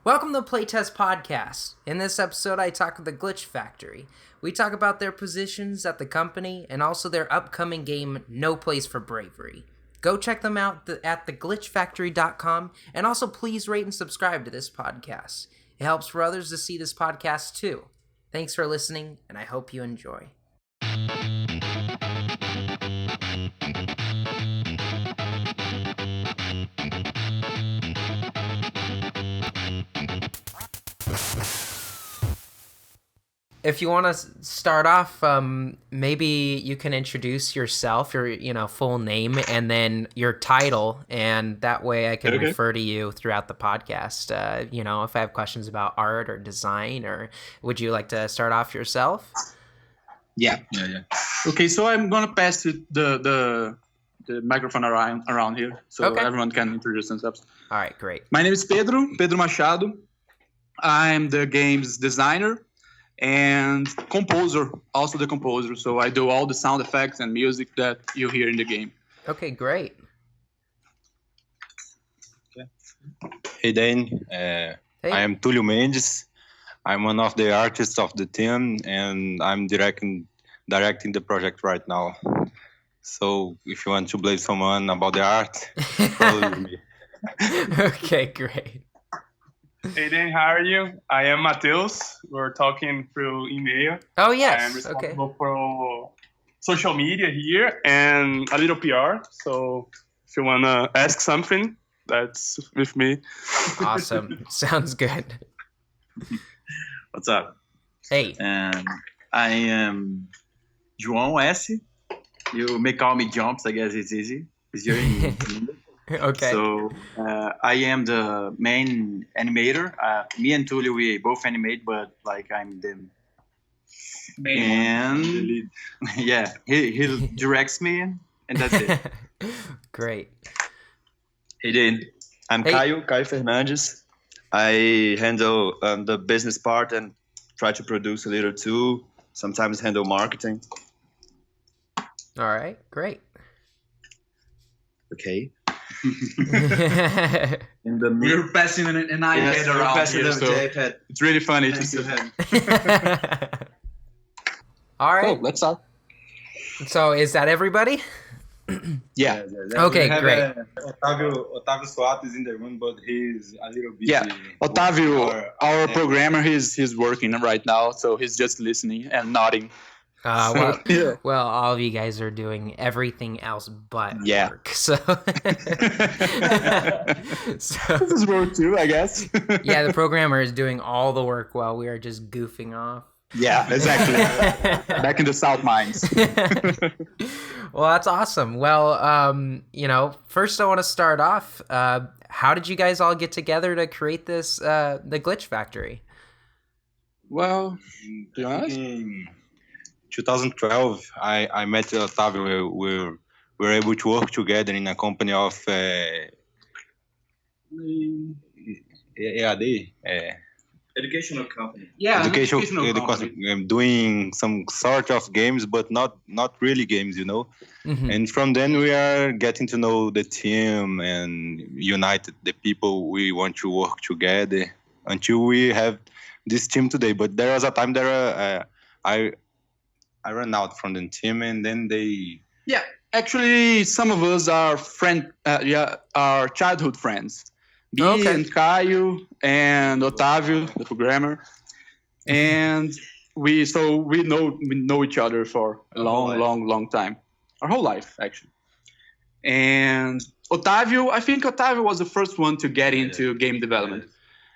Welcome to the Playtest podcast. In this episode, I talk with the Glitch Factory. We talk about their positions at the company and also their upcoming game, No Place for Bravery. Go check them out at theglitchfactory.com, and also please rate and subscribe to this podcast. It helps for others to see this podcast too. Thanks for listening, and I hope you enjoy. If you want to start off, maybe you can introduce yourself, your full name, and then your title, and that way I can refer to you throughout the podcast. If I have questions about art or design, or would you like to start off yourself? Yeah. Okay, so I'm gonna pass the microphone around here, so everyone can introduce themselves. All right, great. My name is Pedro Machado. I'm the game's designer and composer, also the composer. So I do all the sound effects and music that you hear in the game. Okay, great. Hey, Dan. I am Tulio Mendes. I'm one of the artists of the team, and I'm directing the project right now. So if you want to blame someone about the art, follow me. Okay, great. Hey Dan, how are you? I am Matheus. We're talking through email. Oh, yes. I'm responsible for social media here and a little PR. So if you want to ask something, that's with me. Awesome. Sounds good. What's up? Hey. I am João S. You may call me Jumps. I guess it's easy. It's your Okay. So I am the main animator. Me and Tulio, we both animate, but I'm the main and the lead. Yeah, he directs me, and that's it. Great. Hey, Dan. I'm Caio Fernandes. I handle the business part and try to produce a little too. Sometimes handle marketing. All right, great. Okay. We're passing an iPad around here, so it's really funny to see him. All right. Cool, let's start. So is that everybody? Yeah. Okay, great. Otávio Suato is in the room, but he's a little busy. Yeah, Otávio, our programmer, he's working right now, so he's just listening and nodding. Well, all of you guys are doing everything else but work, so this is work too, I guess. Yeah, the programmer is doing all the work while we are just goofing off. Yeah, exactly. Back in the South Mines. Well, that's awesome. Well, first I want to start off. How did you guys all get together to create this, the Glitch Factory? Well, to be honest, 2012, I met Otávio. We were able to work together in a company of EAD. Educational company. Yeah, educational company. Doing some sort of games, but not really games, Mm-hmm. And from then we are getting to know the team and united the people we want to work together until we have this team today. But there was a time there I ran out from the team, and then they... Yeah, actually, some of us are are childhood friends. Me and Caio and Otávio, the programmer, and we know each other for a long time, our whole life actually. And Otávio, I think Otávio was the first one to get into game development.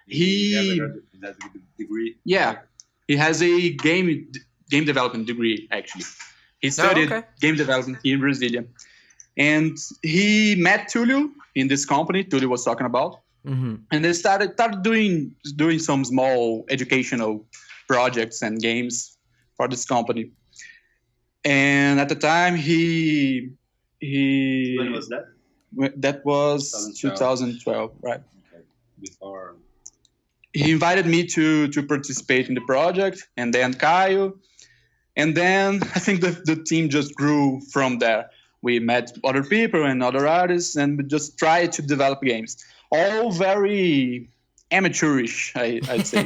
He has a degree. Yeah, he has a game development degree, actually. He studied game development here in Brasilia. And he met Tulio in this company Tulio was talking about. Mm-hmm. And they started doing some small educational projects and games for this company. And at the time, he When was that? That was 2012, right? Okay. Before... He invited me to participate in the project, and then Caio. And then I think the team just grew from there. We met other people and other artists, and we just tried to develop games. All very amateurish, I'd say.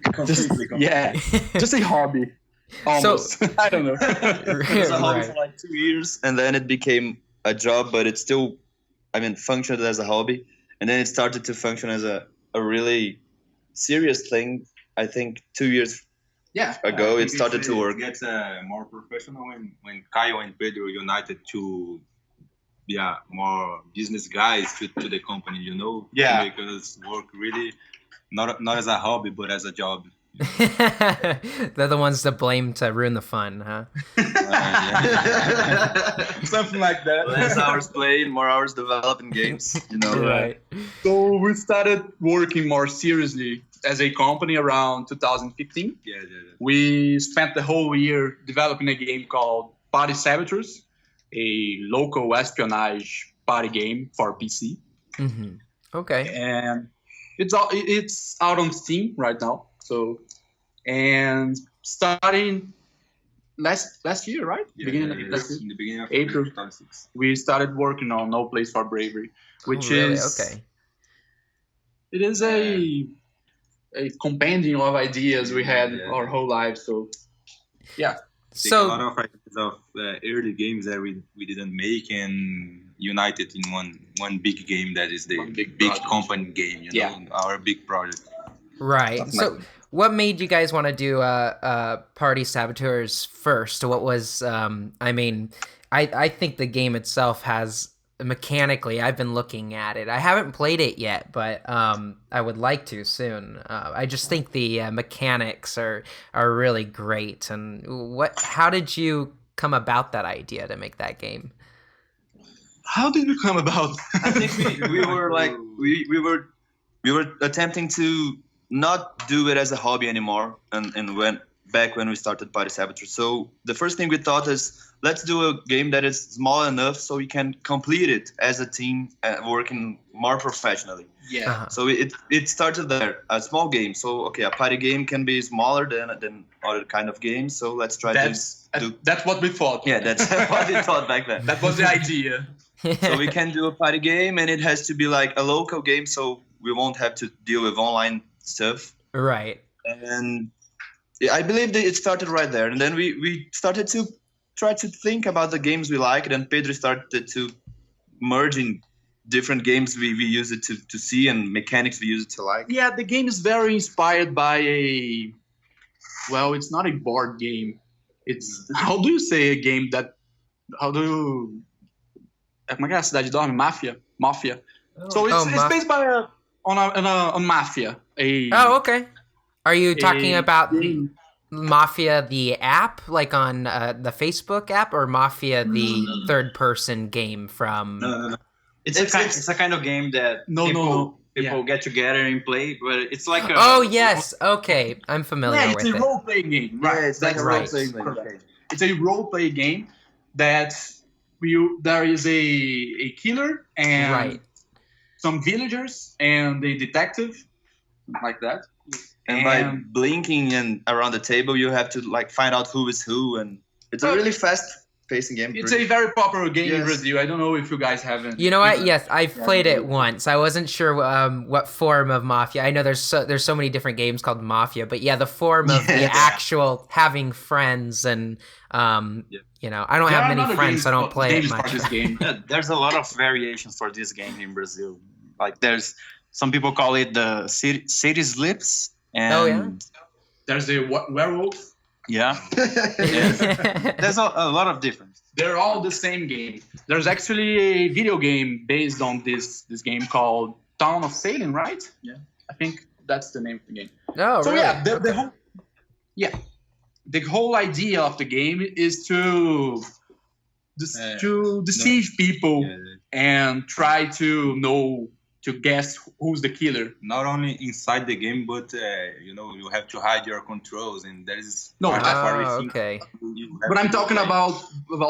Completely. Yeah, just a hobby. Almost. I don't know. It was a hobby for like 2 years, and then it became a job, but it still, functioned as a hobby. And then it started to function as a really serious thing. I think 2 years ago, it started to work. It gets more professional when Caio and Pedro united to more business guys to the company, Yeah. to make us work really not as a hobby but as a job. They're the ones to blame to ruin the fun, huh? Something like that. Less hours played, more hours developing games. Right. So we started working more seriously as a company around 2015. Yeah. We spent the whole year developing a game called Party Saboteurs, a local espionage party game for PC. Mm-hmm. Okay. And it's out on Steam right now. So, and starting last year, right? In the beginning of April. 2006. We started working on No Place for Bravery, which really? is Okay. It is a compendium of ideas we had our whole lives. So, yeah. Take a lot of ideas of early games that we didn't make and united in one big game that is the big company game. Our big project. Right. So, what made you guys want to do Party Saboteurs first? What was? I think the game itself has mechanically. I've been looking at it. I haven't played it yet, but I would like to soon. I just think the mechanics are really great. And how did you come about that idea to make that game? How did we come about? I think we were like we were attempting to not do it as a hobby anymore, and when we started Party Saboteurs. So the first thing we thought is, let's do a game that is small enough so we can complete it as a team, working more professionally. Yeah. Uh-huh. So it started there, a small game. So a party game can be smaller than other kind of games. So let's try That's what we thought. Yeah, that's what we thought back then. That was the idea. So we can do a party game, and it has to be like a local game, so we won't have to deal with online stuff. Right. And I believe that it started right there. And then we started to try to think about the games we liked, and Pedro started to merging different games we use it to see and mechanics we use it to like. Yeah, the game is very inspired by it's not a board game. It's, how do you say a game that, como é que é a cidade dorme? Mafia. So it's based on Mafia. Okay. Are you talking about Mafia the app, like on the Facebook app, or Mafia the third-person game from? No. It's a kind of game that people get together and play, but it's like a... Oh, yes. Okay. I'm familiar with it. It's a role-play game. Right. Yeah, it's like a role-playing game. Correct. It's a role-play game that there is a killer and some villagers and a detective, like that. And by blinking and around the table, you have to like find out who is who, and it's a really fast-pacing game. It's a very popular game in Brazil. I don't know if you guys haven't. You know what? Yes, I've played it once. I wasn't sure what form of Mafia. I know there's so many different games called Mafia, but the form of the actual having friends and I don't have many friends, so I don't play it much. There's a lot of variations for this game in Brazil. Like there's some people call it the city slips. And there's a werewolf. Yeah. There's a lot of difference. They're all the same game. There's actually a video game based on this game called Town of Salem, right? Yeah. I think that's the name of the game. Oh, so really? the whole idea of the game is to deceive people and try to guess who's the killer. Not only inside the game, but you have to hide your controls, and there is okay. But I'm talking about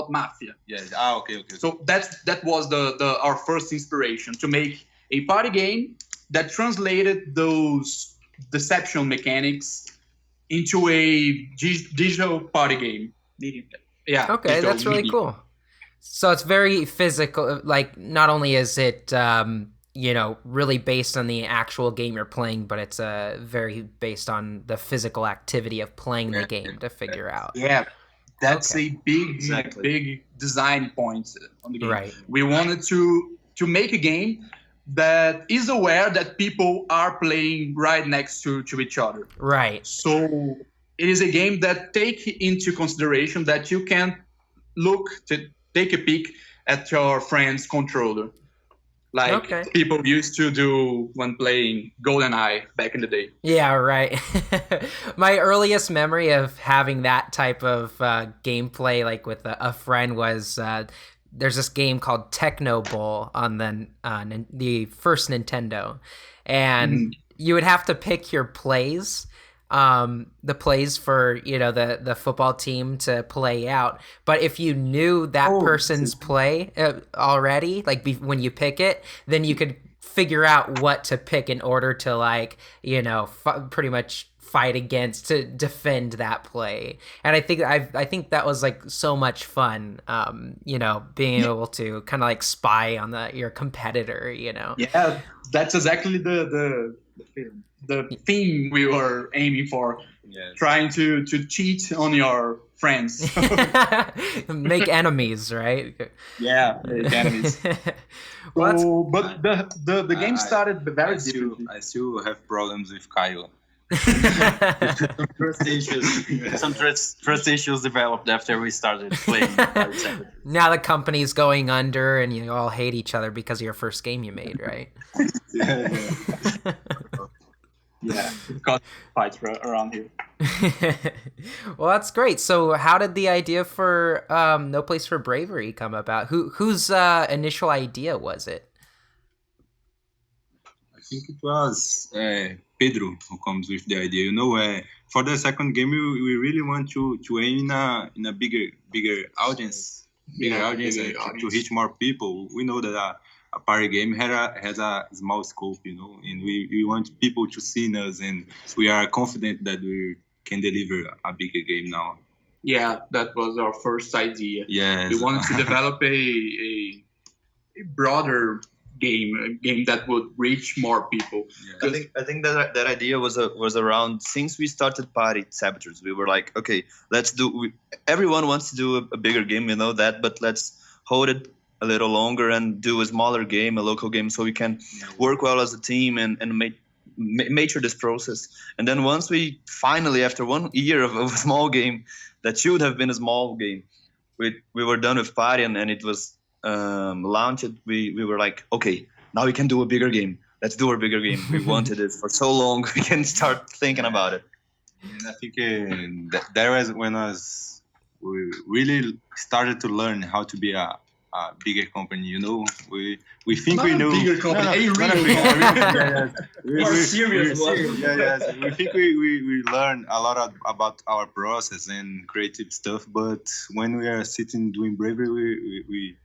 Mafia. Yeah. Okay. So that was our first inspiration, to make a party game that translated those deception mechanics into a digital party game. Yeah. Okay, that's really cool. So it's very physical. Like, not only is it really based on the actual game you're playing, but it's very based on the physical activity of playing the game to figure out. Yeah, that's Okay. a big design point on the game. Right. We wanted to make a game that is aware that people are playing right next to each other. Right. So it is a game that take into consideration that you can take a peek at your friend's controller, like people used to do when playing GoldenEye back in the day. Yeah, right. My earliest memory of having that type of gameplay, like with a friend, was there's this game called Techno Bowl on the first Nintendo, and you would have to pick your plays. The plays for the football team to play out, but if you knew that person's play already, like when you pick it, then you could figure out what to pick in order to pretty much fight against, to defend that play. And I think that was like so much fun, being able to kind of like spy on your competitor. Yeah, that's exactly the theme we were aiming for. Yes. Trying to cheat on your friends. Make enemies, right? Yeah, make enemies. Well, but the game started very differently. I still have problems with Kyle. Some trust issues developed after we started playing. Now the company's going under and you all hate each other because of your first game you made, right? Yeah, we've got fights around here. Well, that's great. So how did the idea for No Place for Bravery come about? Whose initial idea was it? I think it was Pedro who comes with the idea. For the second game, we really want to aim in a bigger audience, to reach more people. We know that a party game has a small scope, and we want people to see us, and we are confident that we can deliver a bigger game now. Yeah, that was our first idea. Yes. We wanted to develop a broader game, a game that would reach more people. Yeah. I think that idea was around since we started Party Saboteurs. We were like, okay, everyone wants to do a bigger game, that, but let's hold it a little longer and do a smaller game, a local game, so we can work well as a team and make sure this process. And then once we finally, after 1 year of a small game that should have been a small game, we were done with Party and it was launched. We were like, okay, now we can do a bigger game. Let's do a bigger game. We wanted it for so long. We can start thinking about it. And I think that was when we really started to learn how to be a bigger company. We think Not we know. Bigger company. More serious one. Yes. We think we learn a lot about our process and creative stuff, but when we are sitting doing bravery, we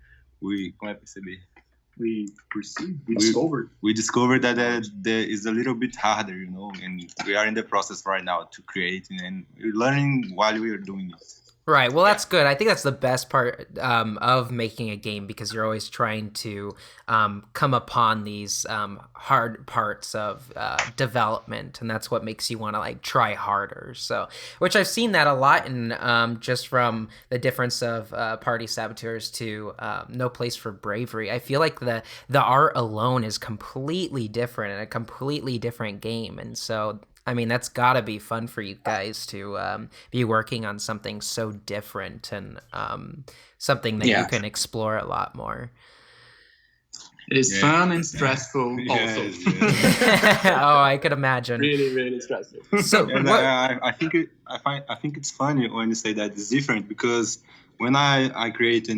discovered that there is a little bit harder, and we are in the process right now to create, and we're learning while we are doing it. Right. Well, that's good. I think that's the best part of making a game, because you're always trying to come upon these hard parts of development, and that's what makes you want to try harder. So, which I've seen that a lot in just from the difference of Party Saboteurs to No Place for Bravery. I feel like the art alone is completely different and a completely different game, and so. I mean, that's got to be fun for you guys to be working on something so different and something that you can explore a lot more. It is fun and stressful also. Oh, I could imagine. Really, really stressful. So I think it's funny when you say that it's different, because when I created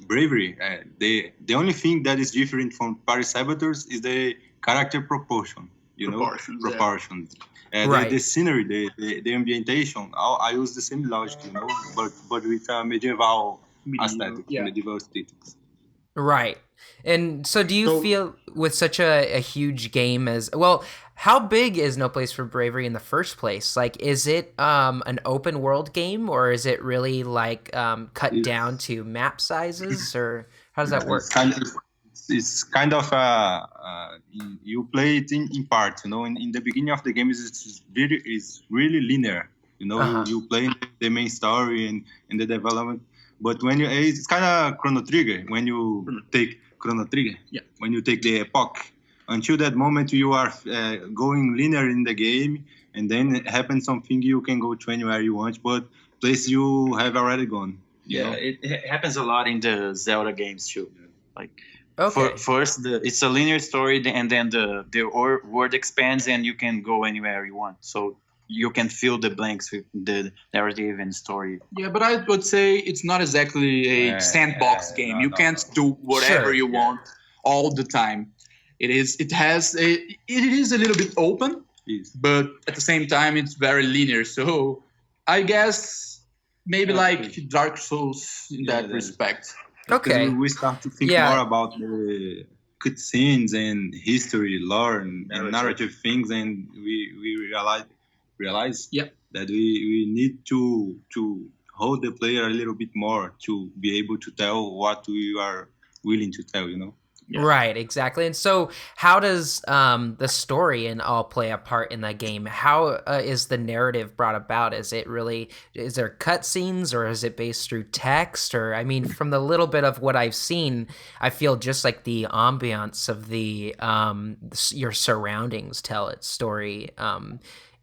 Bravery, the only thing that is different from Party Saboteurs is the character proportion. Proportions. Right. The scenery, the ambientation. I use the same logic, but with a medieval aesthetic, medieval aesthetics. Right. And so do you feel with such a huge game as well, how big is No Place for Bravery in the first place? Is it an open world game, or is it really cut down to map sizes, or how does that work? it's kind of you play it in parts. In the beginning of the game it's really linear. You play the main story and the development. But when it's kind of Chrono Trigger when you take Chrono Trigger. Yeah. When you take the epoch, until that moment you are going linear in the game, and then it happens something you can go to anywhere you want, but place you have already gone. Yeah, it happens a lot in the Zelda games too. Like Okay. first, it's a linear story, and then the world expands, and you can go anywhere you want. So you can fill the blanks with the narrative and story. Yeah, but I would say it's not exactly a sandbox game. You can't do whatever you want all the time. It is a little bit open, but at the same time it's very linear. So I guess maybe like Dark Souls in that respect. Okay. Because we start to think more about the cutscenes and history, lore, and narrative things, and we realize that we need to hold the player a little bit more to be able to tell what we are willing to tell. Yeah. Right, exactly. And so how does the story and all play a part in that game? How is the narrative brought about? Is there cutscenes, or is it based through text? Or, I mean, from the little bit of what I've seen, I feel just like the ambiance of your surroundings tell its story,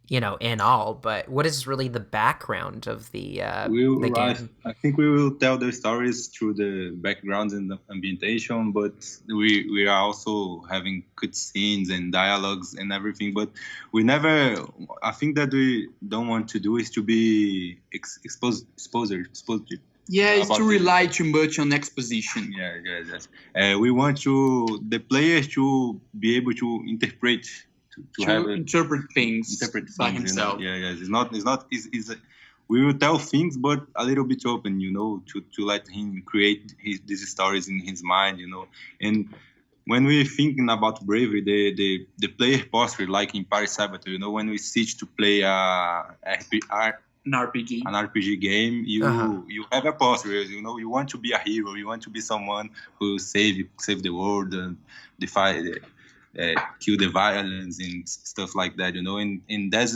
in all. But what is really the background of the game? I think we will tell the stories through the backgrounds and the ambientation, but we are also having cutscenes and dialogues and everything. But I think that we don't want to do is to be exposed. Yeah, it's to rely too much on exposition. Yes. We want the players to be able to interpret. To interpret things by himself. It's not. We will tell things, but a little bit open, to let him create these stories in his mind, And when we're thinking about bravery, the player posture, like in Paris Saboteur, when we sit to play an RPG game, you have a posture, you want to be a hero, you want to be someone who save the world and defy kill the violence and stuff like that, and that's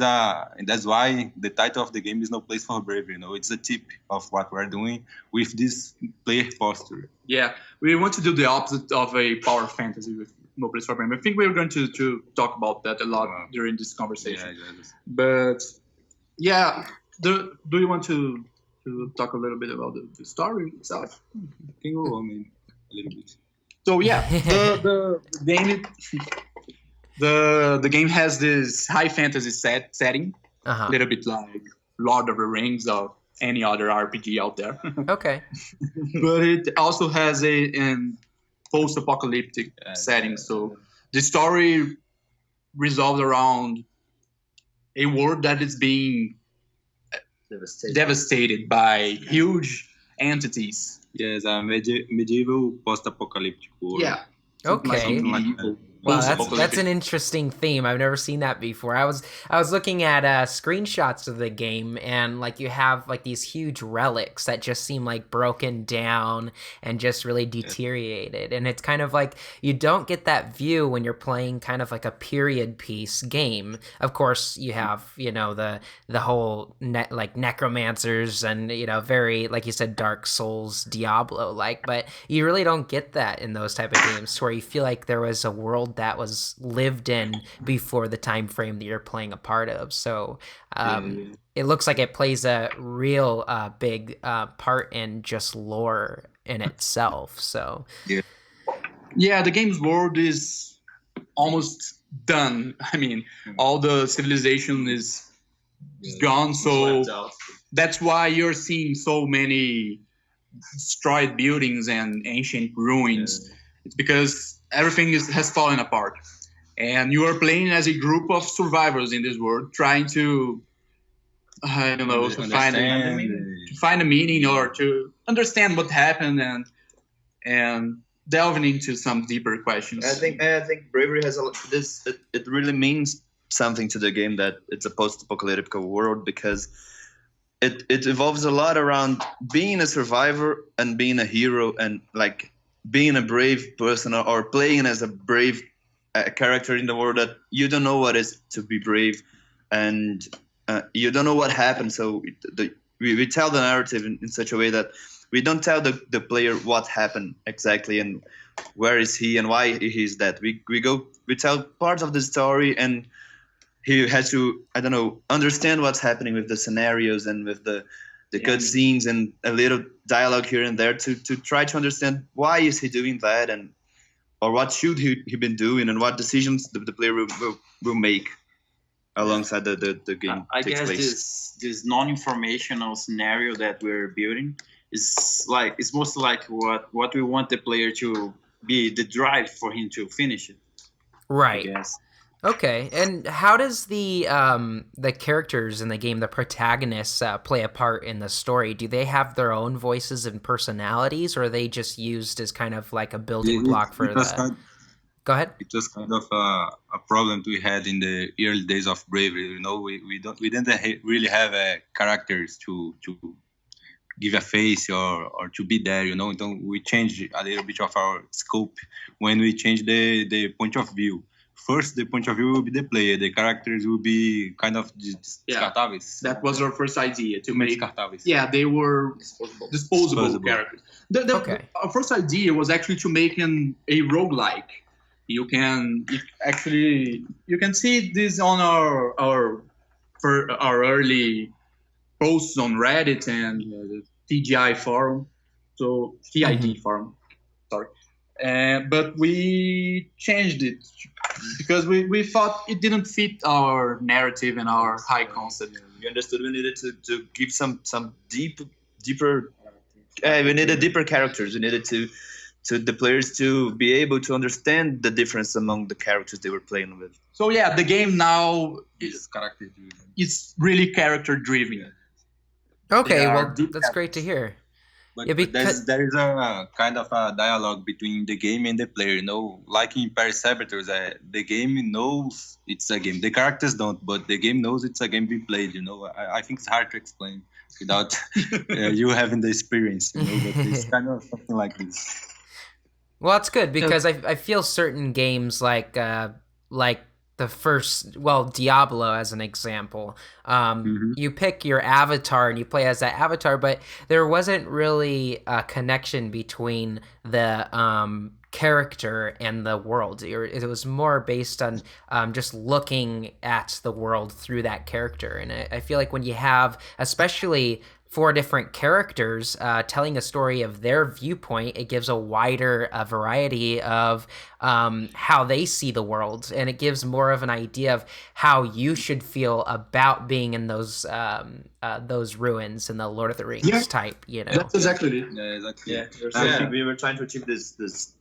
why the title of the game is No Place for Bravery. It's a tip of what we're doing with this player posture. Yeah, we want to do the opposite of a power fantasy with No Place for Bravery. I think we're going to talk about that a lot during this conversation. But do you want to talk a little bit about the story itself? Can go on, a little bit. So the game, the game has this high fantasy setting, a little bit like Lord of the Rings or any other RPG out there. Okay. But it also has a post-apocalyptic setting. So the story revolves around a world that is being devastated by huge entities. Yes, a medieval post-apocalyptic world. Yeah. Okay. Wow, that's an interesting theme. I've never seen that before. I was looking at screenshots of the game, and like you have like these huge relics that just seem like broken down and just really deteriorated. And it's kind of like you don't get that view when you're playing kind of like a period piece game. Of course, you have the whole like necromancers and very, like you said, Dark Souls, Diablo like, but you really don't get that in those type of games where you feel like there was a world that was lived in before the time frame that you're playing a part of. So it looks like it plays a real big part in just lore in itself. So the game's world is almost done. I mean, all the civilization is gone, so that's why you're seeing so many destroyed buildings and ancient ruins. It's because everything has fallen apart, and you are playing as a group of survivors in this world, trying to find a meaning or to understand what happened and delving into some deeper questions. I think bravery has this. It really means something to the game that it's a post-apocalyptic world, because it evolves a lot around being a survivor and being a hero, and like being a brave person or playing as a brave character in the world that you don't know what is to be brave, and you don't know what happened. So we tell the narrative in such a way that we don't tell the player what happened exactly and where is he and why he's that. We tell parts of the story, and he has to, I don't know, understand what's happening with the scenarios and with the cutscenes and a little dialogue here and there to try to understand why is he doing that, and or what should he been doing, and what decisions the player will make alongside the game. I takes guess place. this non-informational scenario that we're building is like, it's mostly like what we want the player to be, the drive for him to finish it. Right. I guess. Okay, and how does the characters in the game, the protagonists, play a part in the story? Do they have their own voices and personalities, or are they just used as kind of like a building block for the... Go ahead. It was kind of a problem we had in the early days of Bravery. You know, we didn't really have characters to give a face or to be there. You know, we changed a little bit of our scope when we changed the point of view. First, the point of view will be the player. The characters will be kind of descartáveis. That was our first idea, to make... Descartáveis. Yeah, they were disposable characters. Our first idea was actually to make a roguelike. You can see this on our early posts on Reddit and the TGI forum, so TID forum. Sorry, but we changed it because we thought it didn't fit our narrative and our high concept. We understood we needed to give some deeper. We needed deeper characters. We needed to the players to be able to understand the difference among the characters they were playing with. So yeah, the game now is character-driven. It's really character-driven. Okay, well, that's great to hear. But, Yeah, because- there is a kind of a dialogue between the game and the player. You know, like in Paris Saboteurs, the game knows it's a game. The characters don't, but the game knows it's a game being played. You know, I think it's hard to explain without you having the experience. You know, but it's kind of something like this. Well, it's good because I feel certain games like the first, well, Diablo as an example, you pick your avatar and you play as that avatar, but there wasn't really a connection between the character and the world. It was more based on just looking at the world through that character. And I feel like when you have, especially 4 different characters telling a story of their viewpoint, it gives a wider variety of how they see the world, and it gives more of an idea of how you should feel about being in those ruins in the Lord of the Rings type. You know, that's exactly it. Yeah, exactly. Yeah, we were trying to achieve this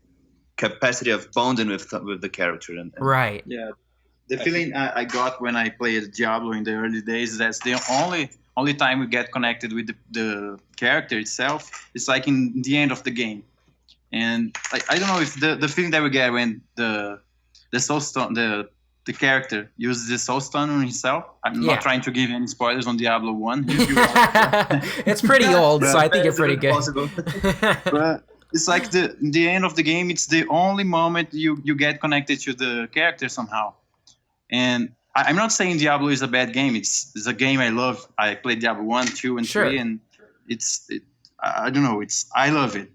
capacity of bonding with the character and right. Yeah, the feeling I got when I played Diablo in the early days, that's the only time we get connected with the character itself. It's like in the end of the game, and I don't know if the feeling that we get when the soul stone, the character uses the soul stone on himself. I'm not trying to give any spoilers on Diablo 1. It's pretty old, so I think you're pretty good. But it's like the end of the game. It's the only moment you get connected to the character somehow. And I'm not saying Diablo is a bad game. It's a game I love. I played Diablo 1, 2, and 3, and I don't know. I love it.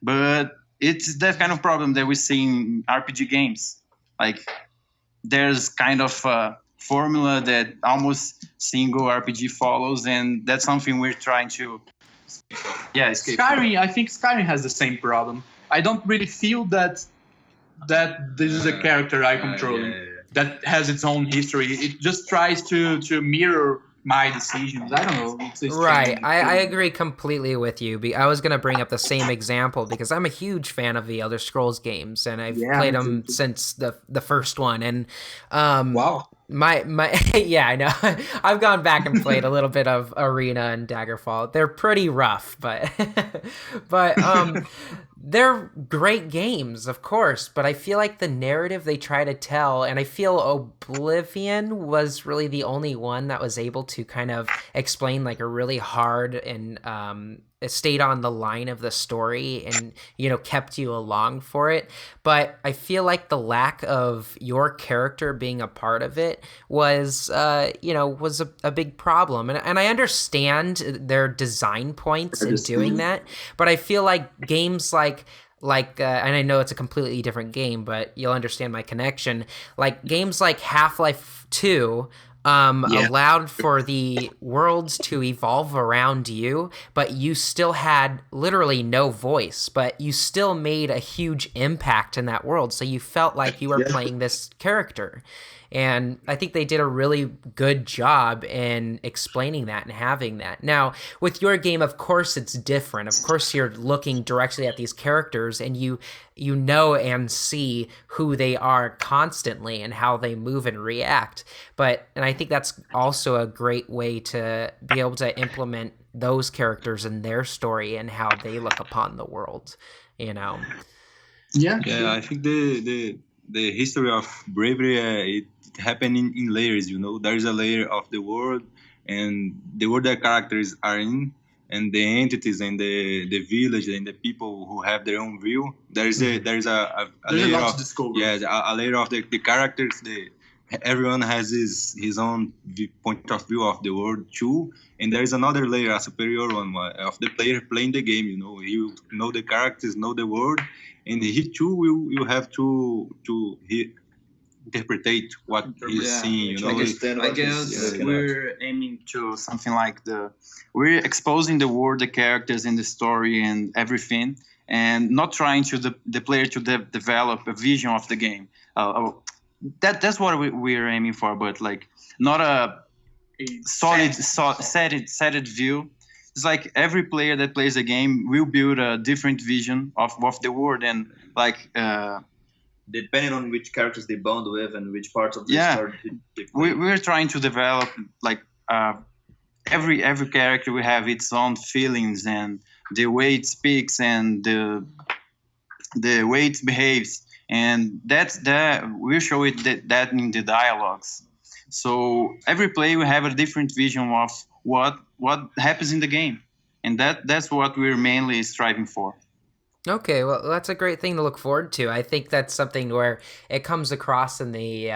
But it's that kind of problem that we see in RPG games. Like, there's kind of a formula that almost single RPG follows, and that's something we're trying to escape. Skyrim, I think Skyrim has the same problem. I don't really feel that this is a character I control. That has its own history. It just tries to mirror my decisions. I don't know. It's right. I agree completely with you. I was going to bring up the same example because I'm a huge fan of the Elder Scrolls games, and I've played them since the first one. And wow. My yeah, I know. I've gone back and played a little bit of Arena and Daggerfall. They're pretty rough, but they're great games, of course, but I feel like the narrative they try to tell, and I feel Oblivion was really the only one that was able to kind of explain like a really hard and stayed on the line of the story and, you know, kept you along for it. But I feel like the lack of your character being a part of it was, was a big problem. And I understand their design points in doing that, but I feel like games and I know it's a completely different game, but you'll understand my connection. Like games like Half-Life 2 allowed for the worlds to evolve around you, but you still had literally no voice, but you still made a huge impact in that world. So you felt like you were playing this character. And I think they did a really good job in explaining that and having that. Now, with your game, of course, it's different. Of course, you're looking directly at these characters and you know and see who they are constantly and how they move and react. And I think that's also a great way to be able to implement those characters and their story and how they look upon the world, you know? Yeah, I think the history of bravery, it happened in layers, you know. There is a layer of the world and the world that characters are in, and the entities and the village and the people who have their own view. There's a layer of a layer of the characters. Everyone has his own point of view of the world too, and there is another layer, a superior one, of the player playing the game. You know, you know the characters, know the world, and he too will have to interpret what he's seeing. You know, I guess we're aiming to something like we're exposing the world, the characters, and the story and everything, and not trying to the player to develop a vision of the game. That's what we're aiming for, but like not a solid set view. It's like every player that plays a game will build a different vision of the world, and like depending on which characters they bond with and which parts of the story they play. We're trying to develop like every character will have its own feelings and the way it speaks and the way it behaves. And we'll show it that in the dialogues. So every player will have a different vision of what happens in the game, and that's what we're mainly striving for. Okay, well, that's a great thing to look forward to. I think that's something where it comes across in the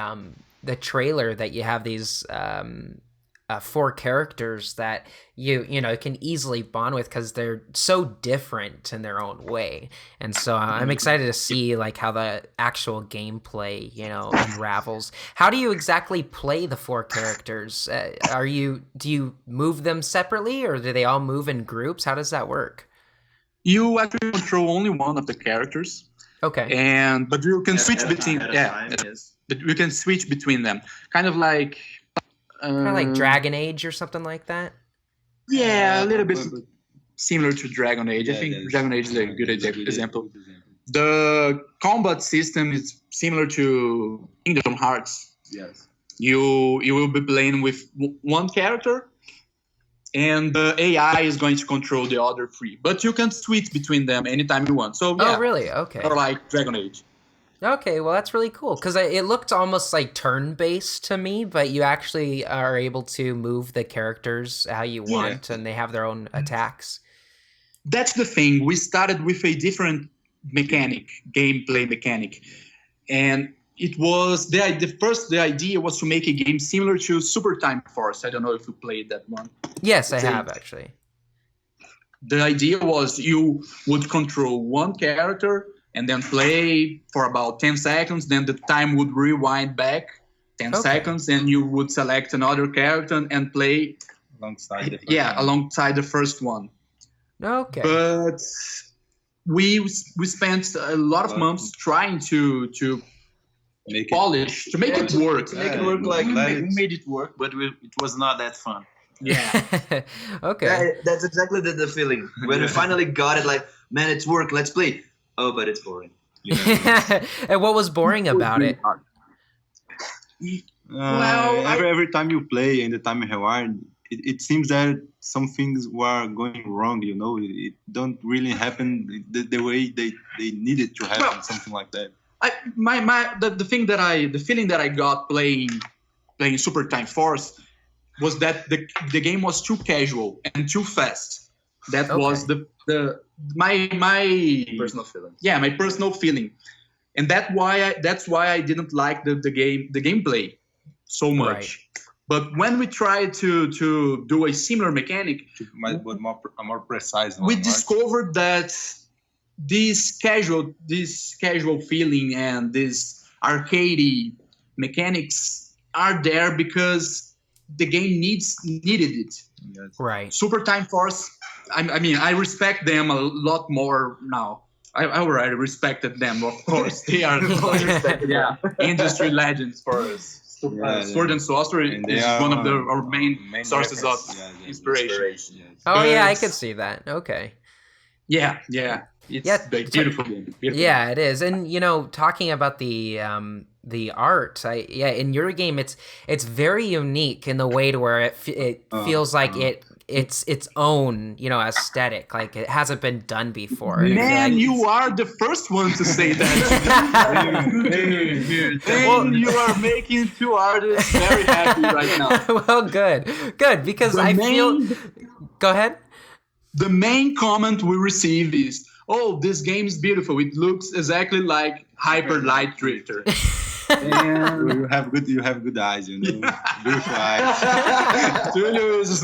trailer that you have these 4 characters that you can easily bond with because they're so different in their own way. And so I'm excited to see like how the actual gameplay, unravels. How do you exactly play the 4 characters? Do you move them separately or do they all move in groups? How does that work? You actually control only one of the characters. Okay. But you can switch between but you can switch between them. Kind of like Dragon Age or something like that? Yeah, a little bit similar to Dragon Age. I think Dragon Age is a good example. The combat system is similar to Kingdom Hearts. Yes. You will be playing with one character, and the AI is going to control the other 3. But you can switch between them anytime you want. So Oh, really? Okay. Or like Dragon Age. Okay, well, that's really cool because it looked almost like turn-based to me, but you actually are able to move the characters how you want, and they have their own attacks. That's the thing. We started with a different gameplay mechanic, and it was the idea was to make a game similar to Super Time Force. I don't know if you played that one. Yes, I have actually. The idea was you would control one character and then play for about 10 seconds. Then the time would rewind back 10 seconds, and you would select another character and play alongside the first one. Okay. But we spent a lot of months trying to make it work. We made it work, but it was not that fun. Yeah. Okay. Yeah, that's exactly the feeling. When we finally got it, like, man, it's work, let's play. Oh, but it's boring. And what was boring about it? Every time you play and the time you have it seems that some things were going wrong, It don't really happen the way they needed to happen, something like that. The feeling that I got playing Super Time Force was that the game was too casual and too fast. That was the my Personal feeling. Yeah, my personal feeling, and that's why I didn't like the gameplay so much. Right. But when we tried to do a similar mechanic, But more precise one, we right? discovered that this casual feeling and this arcadey mechanics are there because the game needed it. Yes. Right. Super Time Force, I mean, I respect them a lot more now. I already respected them, of course. They are industry legends for us. Sword and Sorcery is one of our main sources of inspiration. Yes. Oh yeah, I But- could see that. Okay. Yeah. It's a beautiful game. Yeah, it is. And talking about the art, in your game it's very unique in the way to where it feels like it's its own, aesthetic, like it hasn't been done before. And I feel Man, like you are the first one to say that. And you are making two artists very happy right now. well, good, because The I feel. Go ahead. The main comment we receive is, "Oh, this game is beautiful. It looks exactly like Hyper Light Drifter." And You have good eyes, beautiful eyes. Tulio is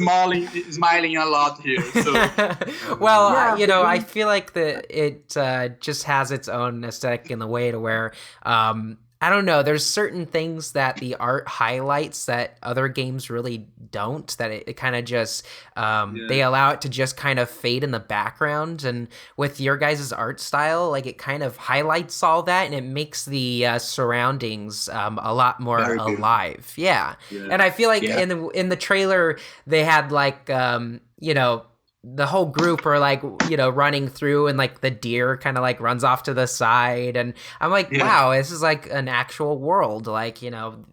smiling a lot here. So Well, Yeah. I feel like it just has its own aesthetic in the way to where I don't know. There's certain things that the art highlights that other games really don't. That it kind of just they allow it to just kind of fade in the background. And with your guys' art style, like it kind of highlights all that, and it makes the surroundings a lot more Very beautiful. alive. Yeah. And I feel like in the trailer they had like the whole group are like running through, and like the deer kind of like runs off to the side, and I'm like, wow, this is like an actual world, like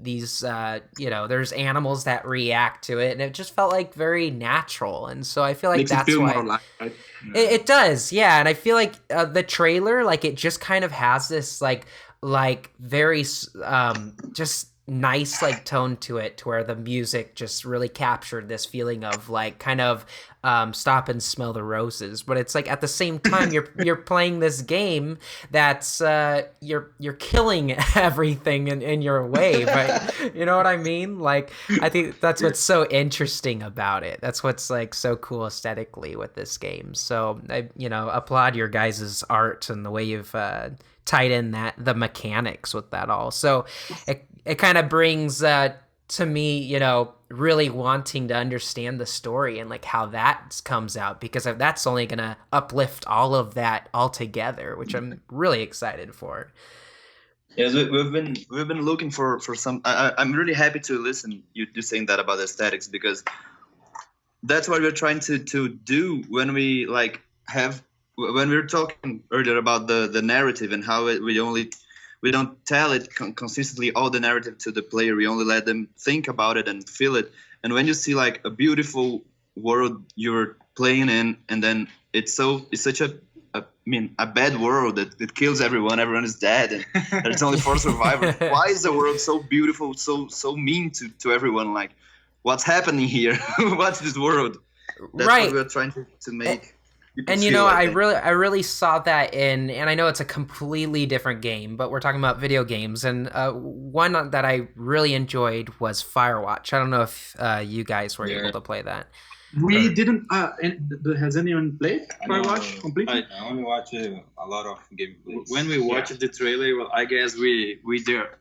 these there's animals that react to it, and it just felt like very natural. And so I feel like makes it that's feel why more alive. Right? it does, yeah. And I feel like the trailer, like it just kind of has this like very just nice like tone to it, to where the music just really captured this feeling of like kind of stop and smell the roses. But it's like at the same time you're playing this game that's you're killing everything in your way, but you know what I mean? Like I think that's what's so interesting about it. That's what's like so cool aesthetically with this game. So I applaud your guys' art and the way you've tied in the mechanics with that all. So it kind of brings to me, really wanting to understand the story and like how that comes out, because that's only gonna uplift all of that all together, which I'm really excited for. Yes, we've been looking for some. I'm really happy to listen you saying that about aesthetics, because that's what we're trying to do when we when we were talking earlier about the narrative and how we don't tell it consistently all the narrative to the player. We only let them think about it and feel it. And when you see like a beautiful world you're playing in, and then it's such a bad world that it kills everyone is dead, and there's only 4 survivors. Why is the world so beautiful, so mean to everyone? Like, what's happening here? What's this world? That's Right. what we're trying to make. And I really saw that and I know it's a completely different game, but we're talking about video games, and one that I really enjoyed was Firewatch. I don't know if you guys were able to play that. We didn't. Has anyone played Firewatch completely? I only watch a lot of gameplays. When we watched the trailer, well, I guess we there,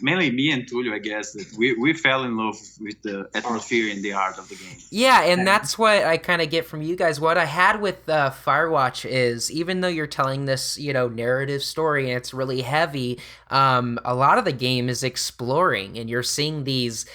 mainly me and Tulio, I guess, that we fell in love with the atmosphere and the art of the game. Yeah, and that's what I kind of get from you guys. What I had with Firewatch is, even though you're telling this, narrative story and it's really heavy, a lot of the game is exploring, and you're seeing these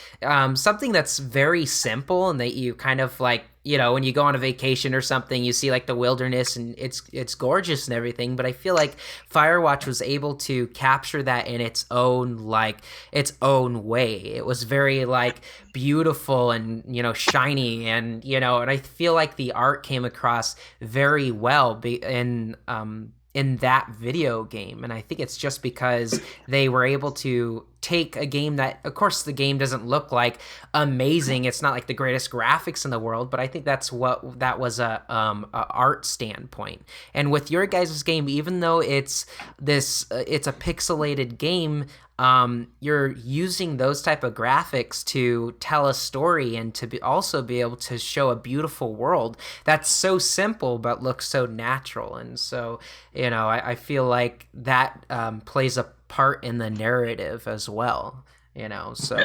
something that's very simple, and that you kind of like, when you go on a vacation or something, you see like the wilderness and it's gorgeous and everything. But I feel like Firewatch was able to capture that in its own way. It was very like beautiful and shiny, and and I feel like the art came across very well in that video game. And I think it's just because they were able to take a game that, of course, the game doesn't look like amazing. It's not like the greatest graphics in the world, but I think that was a art standpoint. And with your guys' game, even though it's a pixelated game, you're using those type of graphics to tell a story and to also be able to show a beautiful world that's so simple but looks so natural. And so, I feel like that plays a part in the narrative as well. So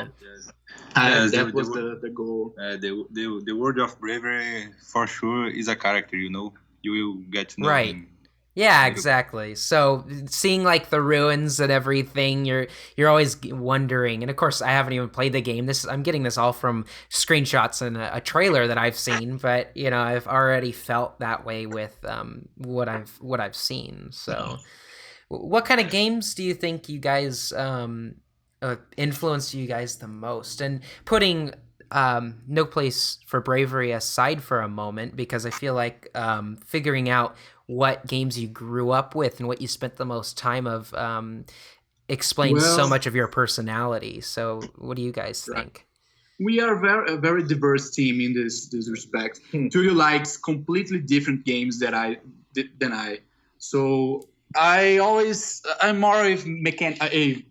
that was the goal. The word of bravery for sure is a character. You will get to know him. Yeah, exactly. So seeing like the ruins and everything, you're always wondering. And of course, I haven't even played the game. I'm getting this all from screenshots and a trailer that I've seen. But I've already felt that way with what I've seen. So, what kind of games do you think you guys influenced you guys the most? And putting No Place for Bravery aside for a moment, because I feel like figuring out what games you grew up with and what you spent the most time of explains so much of your personality. So what do you guys think? We are a very diverse team in this respect. Tulio likes completely different games than I. So I'm more a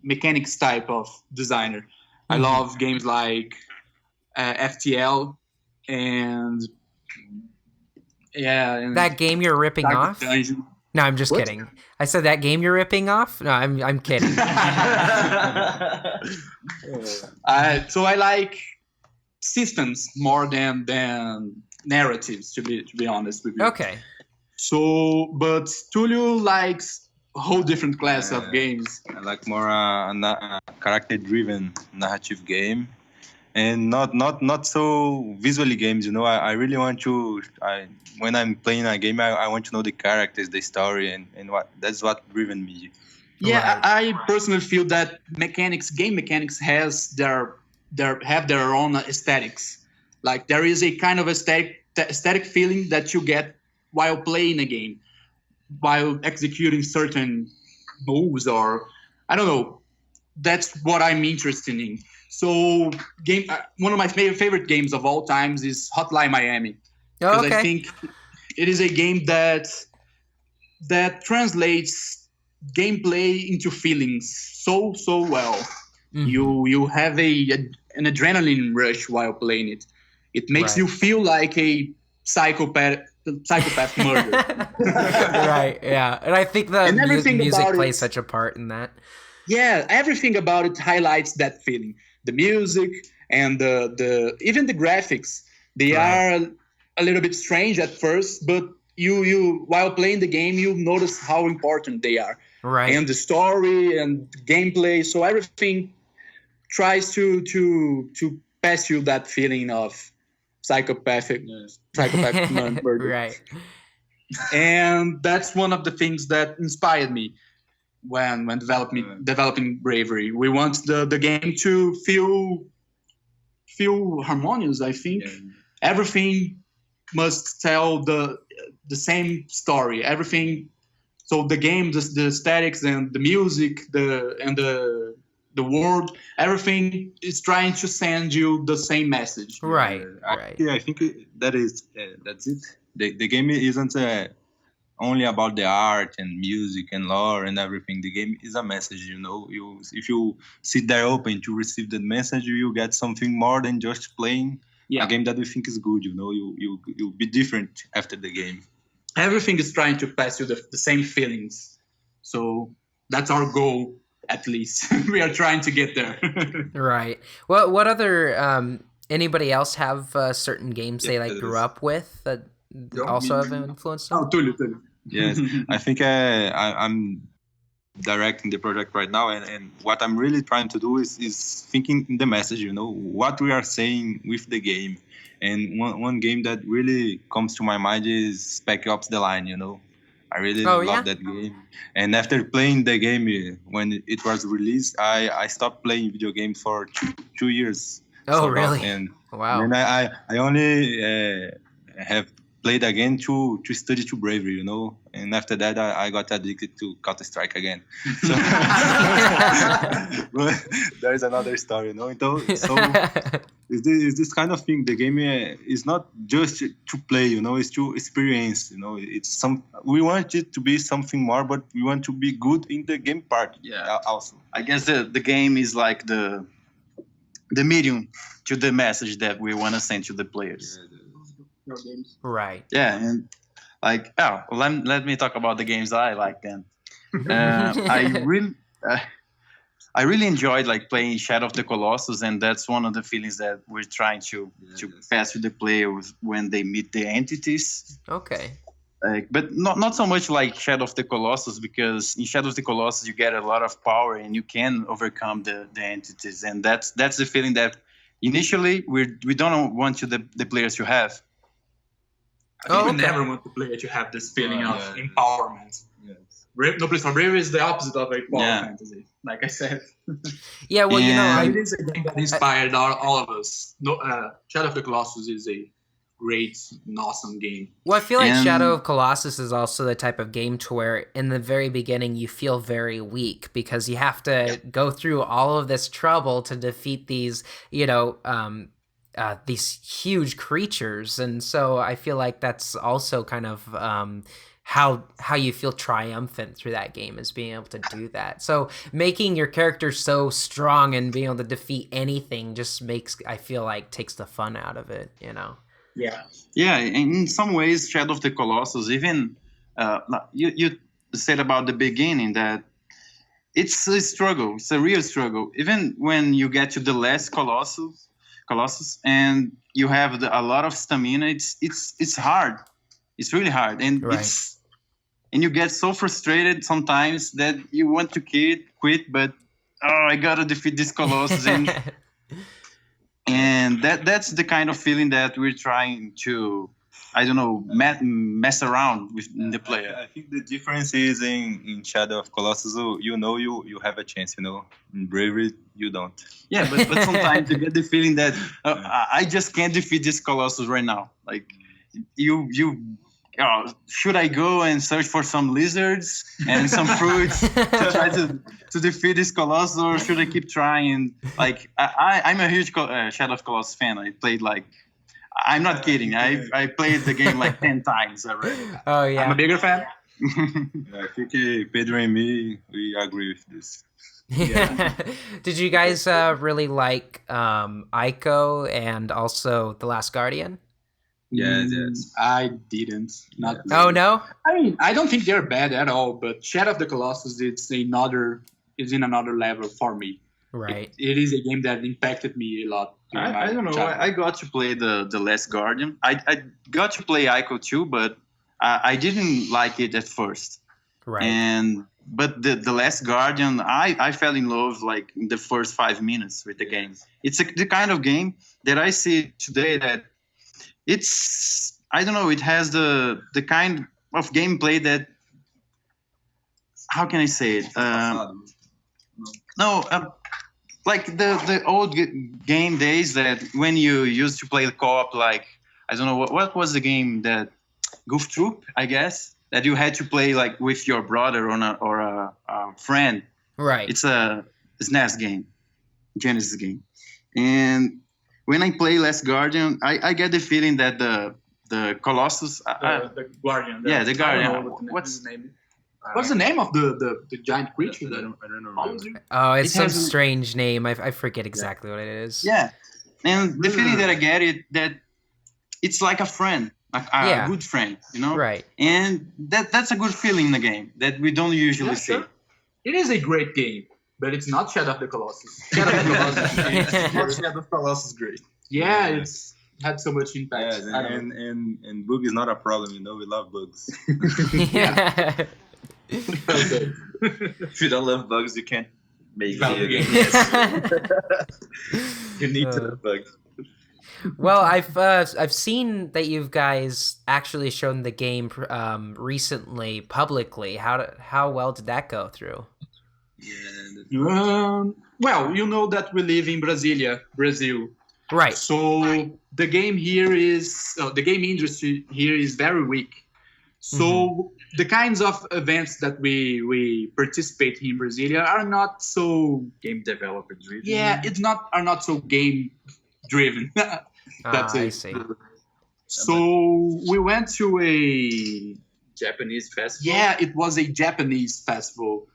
mechanics type of designer. I love games like FTL and that game you're ripping off. Dungeon. No, I'm just kidding. I said that game you're ripping off. No, I'm kidding. So I like systems more than narratives, to be honest with you. Okay. So, but Tulio likes a whole different class of games. I like more a character-driven narrative game, and not so visually games. I really want to. When I'm playing a game, I want to know the characters, the story, and that's what driven me. Yeah, I personally feel that game mechanics have their own aesthetics. Like there is a kind of aesthetic feeling that you get while playing a game, while executing certain moves, or I don't know. That's what I'm interested in. So, one of my favorite games of all times is Hotline Miami. Because I think it is a game that translates gameplay into feelings so well. Mm-hmm. You have an adrenaline rush while playing it. It makes you feel like a psychopath murder. Right, yeah. And I think the music plays such a part in that. Yeah, everything about it highlights that feeling. The music and even the graphics. They are a little bit strange at first, but you while playing the game, you notice how important they are. Right. And the story and gameplay. So everything tries to pass you that feeling of psychopathic murder. Right. And that's one of the things that inspired me when developing Bravery. We want the game to feel harmonious, I think. Yeah. Everything must tell the same story. Everything. So the game, the aesthetics and the music, the world, everything is trying to send you the same message. Right. I think that's it. The game isn't only about the art and music and lore and everything. The game is a message. If you sit there open to receive that message, you get something more than just playing a game that you think is good. You'll be different after the game. Everything is trying to pass you the same feelings. So that's our goal, at least. We are trying to get there. Right. Well, what other anybody else have certain games they grew up with that also have influenced them? Oh, Tulio. Yes, I think I'm directing the project right now, and what I'm really trying to do is thinking in the message, what we are saying with the game. And one game that really comes to my mind is Spec Ops: The Line. I really love that game. And after playing the game when it was released, I stopped playing video games for 2 years. Oh, really? And wow. And I only have played again to study to bravery, you know. And after that, I got addicted to Counter-Strike again. So, but there is another story, you know. So it's this kind of thing. The game is not just to play, you know. It's to experience, you know. We want it to be something more, but we want to be good in the game part. Yeah. Also. I guess the game is like the medium to the message that we want to send to the players. Right. Yeah, and like, let me talk about the games I like then. I really enjoyed like playing Shadow of the Colossus, and that's one of the feelings that we're trying to pass to the players when they meet the entities. Okay. But not so much like Shadow of the Colossus, because in Shadow of the Colossus you get a lot of power and you can overcome the entities, and that's the feeling that initially we don't want the players to have. I think we never want the player to have this feeling of empowerment. Yes. No Place for Bravery is the opposite of a power fantasy, like I said. Yeah, well, it is a game that inspired all of us. Shadow of the Colossus is a great and awesome game. Well, I feel like Shadow of Colossus is also the type of game to where in the very beginning you feel very weak because you have to go through all of this trouble to defeat these, these huge creatures. And so I feel like that's also kind of how you feel triumphant through that game, is being able to do that. So making your character so strong and being able to defeat anything just I feel like takes the fun out of it, you know? Yeah, in some ways, Shadow of the Colossus, even you said about the beginning that it's a struggle. It's a real struggle. Even when you get to the last Colossus, and you have a lot of stamina, it's hard. It's really hard, and and you get so frustrated sometimes that you want to quit, but I gotta defeat this Colossus, and that's the kind of feeling that we're trying to, I don't know, mess around with the player. I think the difference is in Shadow of Colossus, you have a chance, you know. In Bravery, you don't. Yeah, but sometimes you get the feeling that I just can't defeat this Colossus right now. Like, should I go and search for some lizards and some fruits to try to defeat this Colossus, or should I keep trying? Like, I'm a huge Shadow of Colossus fan. I played I'm not kidding. I played the game like 10 times already. Oh, yeah. I'm a bigger fan. I think Pedro and me, we agree with this. Yeah. Did you guys really like Ico and also The Last Guardian? Yes. I didn't. Not really. Oh, no? I mean, I don't think they're bad at all, but Shadow of the Colossus is in another level for me. Right. It is a game that impacted me a lot. I don't know. I got to play the Last Guardian. I got to play Ico too, but I didn't like it at first. Right. But the Last Guardian, I fell in love like in the first 5 minutes with the game. It's the kind of game that I see today that it's, I don't know, it has the kind of gameplay that, how can I say it? Like the old game days that when you used to play co-op, like, I don't know, what was the game that, Goof Troop, I guess, that you had to play like with your brother or a friend. Right. It's a SNES game, Genesis game. And when I play Last Guardian, I get the feeling that the Colossus... the Guardian. The Guardian. What's his name? What's the name of the giant creature? I don't know. Oh, it's some strange name. I forget exactly what it is. Yeah. And the feeling that I get that it's like a friend, a good friend, you know? Right. And that's a good feeling in the game that we don't usually see. Sure. It is a great game, but it's not Shadow of the Colossus. Shadow of the Colossus Shadow of Colossus is great. Yeah, it's had so much impact. Yeah, and bug is not a problem, you know, we love bugs. Yeah. If you don't love bugs, you can't make Valid video game. games. You need to love bugs. Well, I've seen that you guys actually shown the game recently publicly. How well did that go through? Well, you know that we live in Brazil. Right. So the game industry here is very weak. So the kinds of events that we participate in Brasilia are not so Game developer driven. Yeah, are not so game driven. That's I it. see. So we went to a Japanese festival. Yeah, it was a Japanese festival.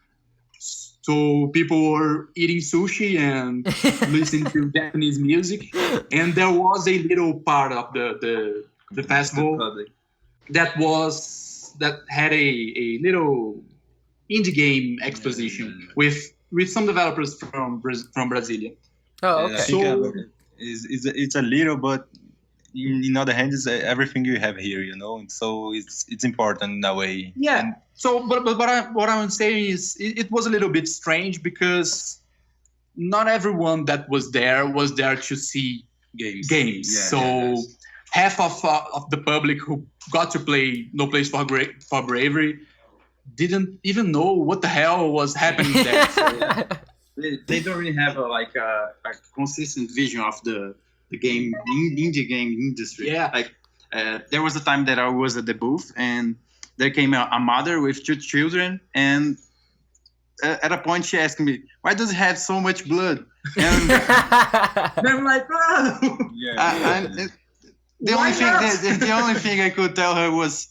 So people were eating sushi and listening to Japanese music, and there was a little part of the festival that had a little indie game exposition with some developers from Brasilia. Oh, I okay. think it's a little, but in other hand, it's everything you have here, and so it's important in a way. Yeah. And So, but what I would say is it was a little bit strange because not everyone that was there to see games. Yeah, So half of the public who got to play No Place for Bravery didn't even know what the hell was happening there. So, They don't really have a consistent vision of the game indie game industry. Yeah. Like there was a time that I was at the booth and there came a mother with 2 children, and at a point she asked me, "Why does it have so much blood?" And I'm like, "Oh." The only thing I could tell her was,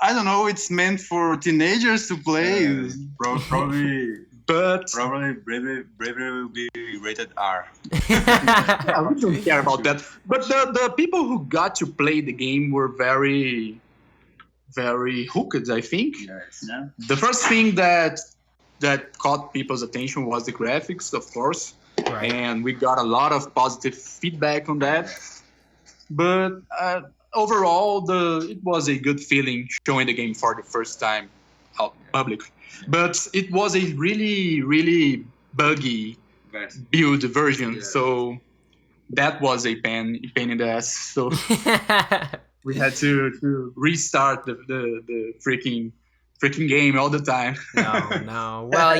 I don't know, it's meant for teenagers to play. Probably. But Probably Bravery will be rated R. yeah, we don't care about that. But the people who got to play the game were very, very hooked, I think. Yes. Yeah. The first thing that caught people's attention was the graphics, of course. Right. And we got a lot of positive feedback on that. But overall, it was a good feeling showing the game for the first time out public. But it was a really, really buggy build version, so that was a pain in the ass. So we had to restart the freaking game all the time. No. Well,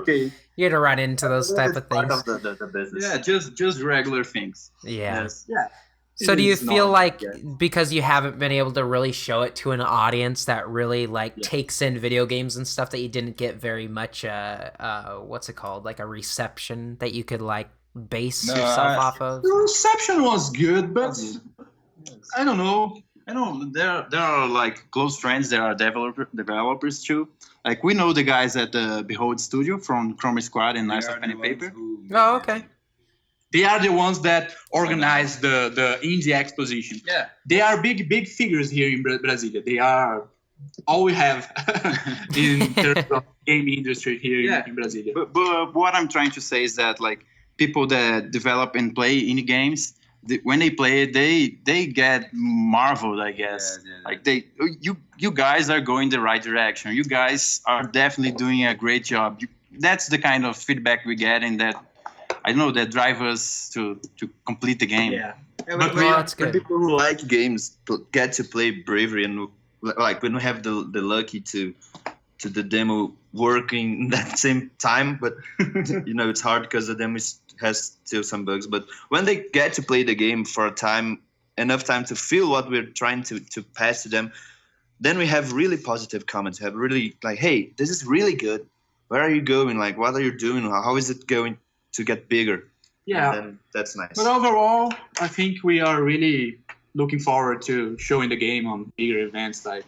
okay. you had to run into those type of Part things. of the business. Yeah, just regular things. Yeah. Yes. Yeah. So do you feel like Yeah. because you haven't been able to really show it to an audience that really takes in video games and stuff that you didn't get very much what's it called, like a reception that you could base yourself off of? The reception was good, but I don't know. I know there are close friends that are developers too. Like we know the guys at the Behold Studio from Chroma Squad and Knights of Pen and Paper. Oh, okay. They are the ones that organize the indie exposition. Yeah. They are big figures here in Brasilia. They are all we have in terms of game industry here in Brasilia. But what I'm trying to say is that people that develop and play indie games, when they play it, they get marveled, I guess. You guys are going the right direction. You guys are definitely doing a great job. That's the kind of feedback we get, and that I know that drive us to complete the game. Yeah. But that's good. people who like games get to play Bravery, and when we have the lucky to the demo working that same time, but it's hard because the demo has still some bugs. But when they get to play the game for enough time to feel what we're trying to pass to them, then we have really positive comments. We have really hey, this is really good. Where are you going? What are you doing? How is it going to get bigger? Yeah, and that's nice. But overall, I think we are really looking forward to showing the game on bigger events like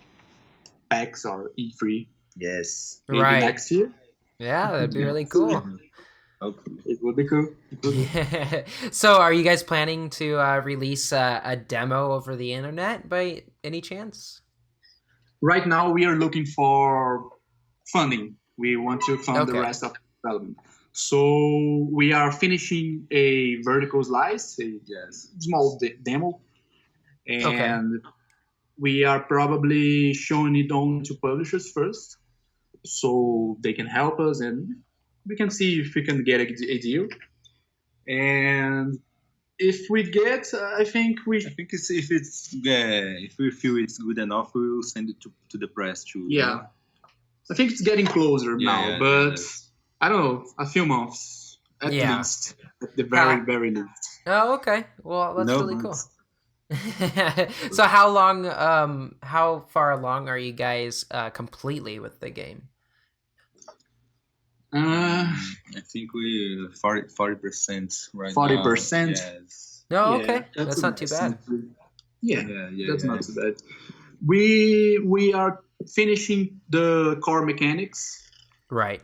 PAX or E3. Yes. Maybe Right. next year. Yeah, that'd be really cool. Okay. It would be cool. So are you guys planning to release a demo over the internet by any chance? Right now, we are looking for funding. We want to fund the rest of the development. So we are finishing a vertical slice, a small demo, and we are probably showing it on to publishers first, so they can help us, and we can see if we can get a deal. And if we get, I think if we feel it's good enough, we will send it to the press too. I think it's getting closer now, but I don't know, a few months. At Yeah. least. At the very, Ah. very least. Oh, okay. Well, that's No, really but- cool. So how far along are you guys completely with the game? Uh, I think we 40% right 40%? now. Yes. No, yeah, okay. That's not too bad. Yeah, Yeah, that's yeah. not too bad. We are finishing the core mechanics. Right.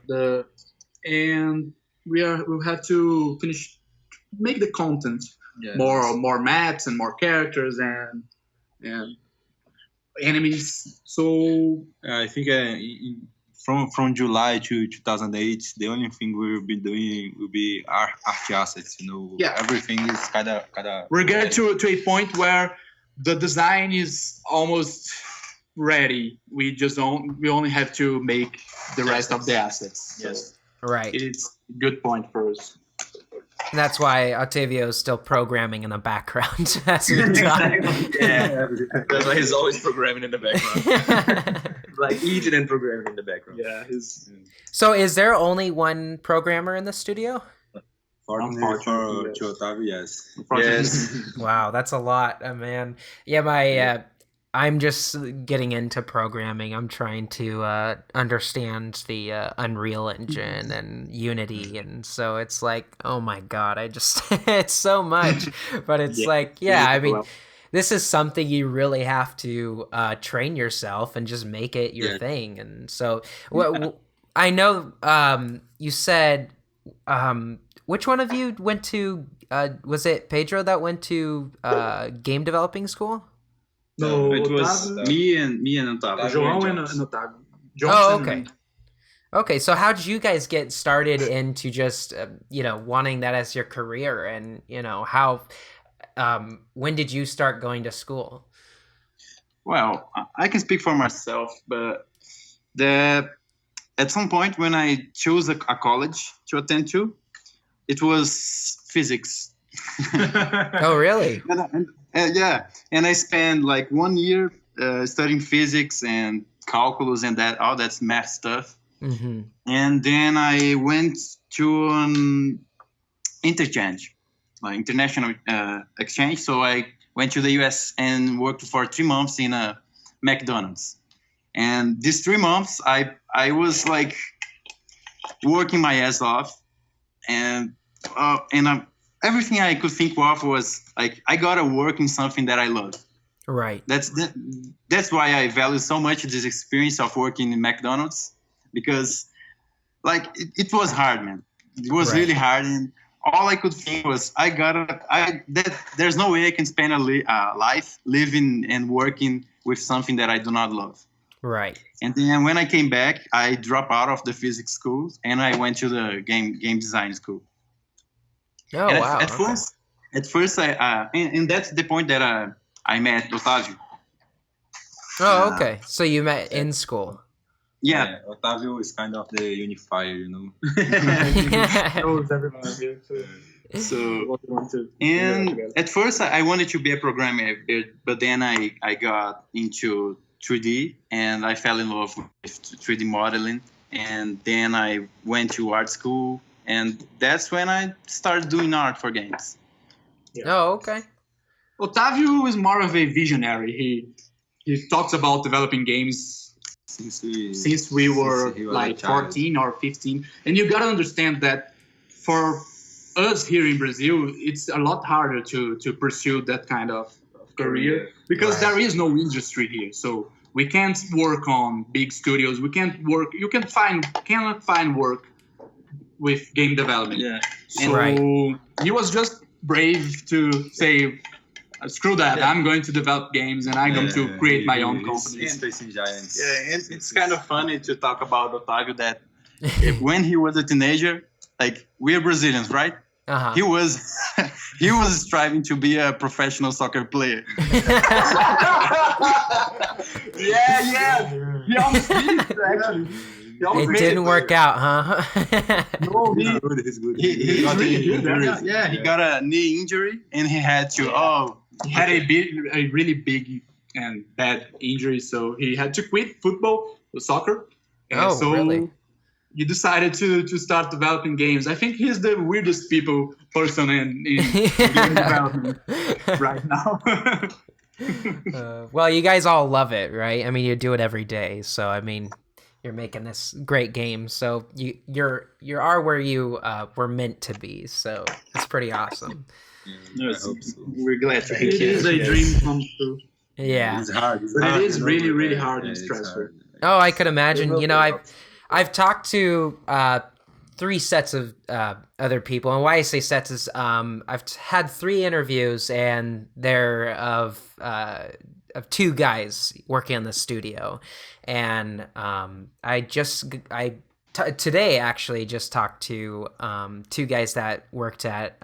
And we have to make the content Yes. more maps and more characters and enemies. So I think from July to 2008, the only thing we will be doing will be art assets. Yeah. Everything is kind of. we're getting to a point where the design is almost ready. We only have to make the rest of the assets. Yes. Right. It's a good point for us. And that's why Octavio is still programming in the background as we talk. Yeah, that's why he's always programming in the background. Like eating and programming in the background. Yeah, So is there only one programmer in the studio? Fortunately for Otávio, yes. Yes. Wow, that's a lot, man. Yeah, I'm just getting into programming. I'm trying to understand the Unreal Engine and Unity, and so it's like, oh my god, it's so much. But it's I mean, this is something you really have to train yourself and just make it your thing. And so, I know you said, which one of you went to? Was it Pedro that went to game developing school? No, it was me and Otávio. João and Otávio. Oh, okay. Okay, so how did you guys get started into just wanting that as your career, and how when did you start going to school? Well, I can speak for myself, but at some point when I chose a college to attend to, it was physics. Oh, really? Yeah, and I spent like 1 year studying physics and calculus and all that's math stuff. Mm-hmm. And then I went to an interchange, like international exchange. So I went to the US and worked for 3 months in a McDonald's. And these 3 months, I was like working my ass off, and everything I could think of was like, I gotta work in something that I love. Right. That's why I value so much this experience of working in McDonald's, because like it was hard, man. It was really hard, and all I could think was there's no way I can spend a life living and working with something that I do not love. Right. And then when I came back, I dropped out of the physics school and I went to the game design school. Oh, and wow. At first, and that's the point that I met Otávio. Oh, okay. So you met in school. Yeah. Otávio is kind of the unifier, Knows everyone here. So, and at first I wanted to be a programmer, but then I got into 3D and I fell in love with 3D modeling. And then I went to art school, and that's when I started doing art for games. Yeah. Oh, okay. Otávio is more of a visionary. He talks about developing games since we were like 14 or 15. And you gotta understand that for us here in Brazil, it's a lot harder to pursue that kind of career because there is no industry here. So we can't work on big studios. We can't work. You cannot find work with game development. Yeah. So he was just brave to say, screw that. I'm going to develop games and I'm going to create my own company. Spacing Giants. Yeah, and it's kind of funny to talk about Otávio that when he was a teenager, like we're Brazilians, right? Uh-huh. He was striving to be a professional soccer player. Yeah. He almost did it, actually. It didn't work out, huh? No, he's good. He's really good. Yeah, he got a knee injury and he had to. He had a really big and bad injury, so he had to quit football, soccer. Really? he decided to start developing games. I think he's the weirdest person in game development right now. Well, you guys all love it, right? I mean, you do it every day, so I mean, you're making this great game. So you are where you were meant to be. So it's pretty awesome. Yeah, I hope so. We're glad to hear it. It is a dream come true. Yeah, it's hard. But it is really, really hard and stressful. Oh, I could imagine. You know, I've talked to 3 sets of other people, and why I say sets is I've had 3 interviews, and they're of 2 guys working on the studio, and today actually just talked to 2 guys that worked at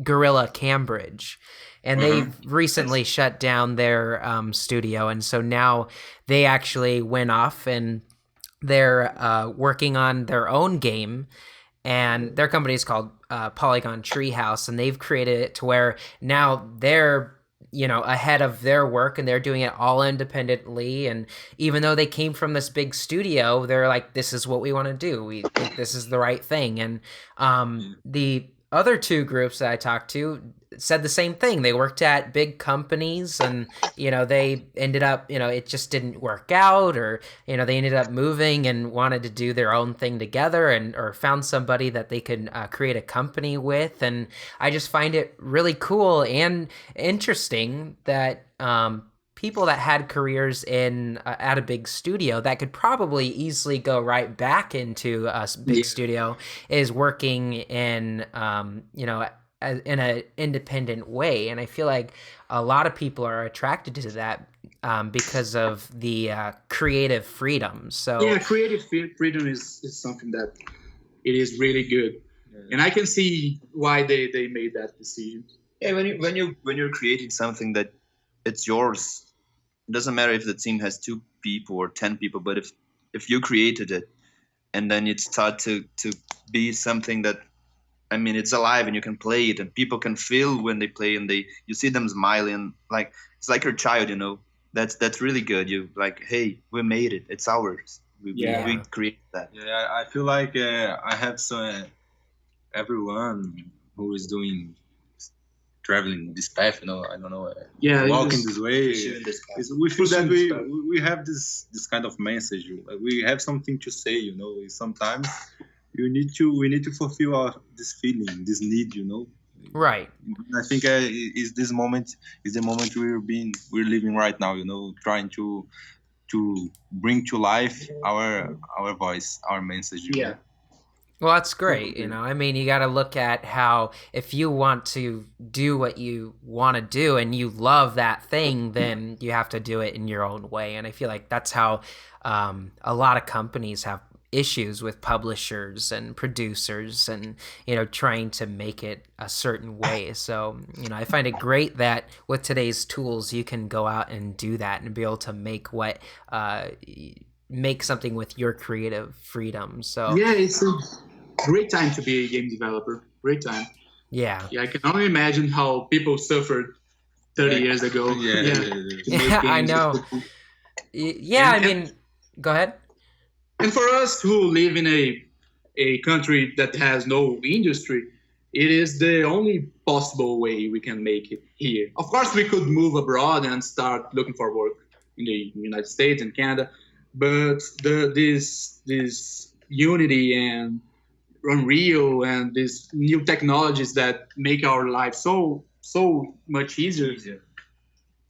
Gorilla Cambridge, and they've recently shut down their studio, and so now they actually went off and they're working on their own game, and their company is called Polygon Treehouse, and they've created it to where now they're ahead of their work, and they're doing it all independently. And even though they came from this big studio, they're like, this is what we want to do. We think this is the right thing. And the other 2 groups that I talked to said the same thing. They worked at big companies, and they ended up, it just didn't work out, or they ended up moving and wanted to do their own thing together, or found somebody that they could create a company with. And I just find it really cool and interesting that people that had careers in at a big studio that could probably easily go right back into a big studio is working in in an independent way. And I feel like a lot of people are attracted to that because of the creative freedom. So yeah, creative freedom is something that it is really good, and I can see why they made that decision. Yeah, when you're creating something that it's yours, it doesn't matter if the team has 2 people or 10 people, but if you created it and then it start to be something that, I mean, it's alive and you can play it and people can feel when they play, and you see them smiling, like it's like your child, that's really good. You like, hey, we made it, it's ours. We created that. Yeah, I feel like I have everyone who is traveling this path, I don't know, walking this way. We feel that we have this kind of message. Like, we have something to say, Sometimes we need to fulfill this feeling, this need, Right. I think is the moment we're living right now, trying to bring to life our voice, our message. Yeah. Well, that's great. I mean, you got to look at how, if you want to do what you want to do and you love that thing, then you have to do it in your own way. And I feel like that's how a lot of companies have issues with publishers and producers and, trying to make it a certain way. So, I find it great that with today's tools, you can go out and do that and be able to make make something with your creative freedom. So yeah, it's a great time to be a game developer. Great time. Yeah. I can only imagine how people suffered 30 years ago. Yeah, I know. Yeah, I mean, go ahead. And for us who live in a country that has no industry, it is the only possible way we can make it here. Of course, we could move abroad and start looking for work in the United States and Canada, but this Unity and Unreal and these new technologies that make our life so much easier,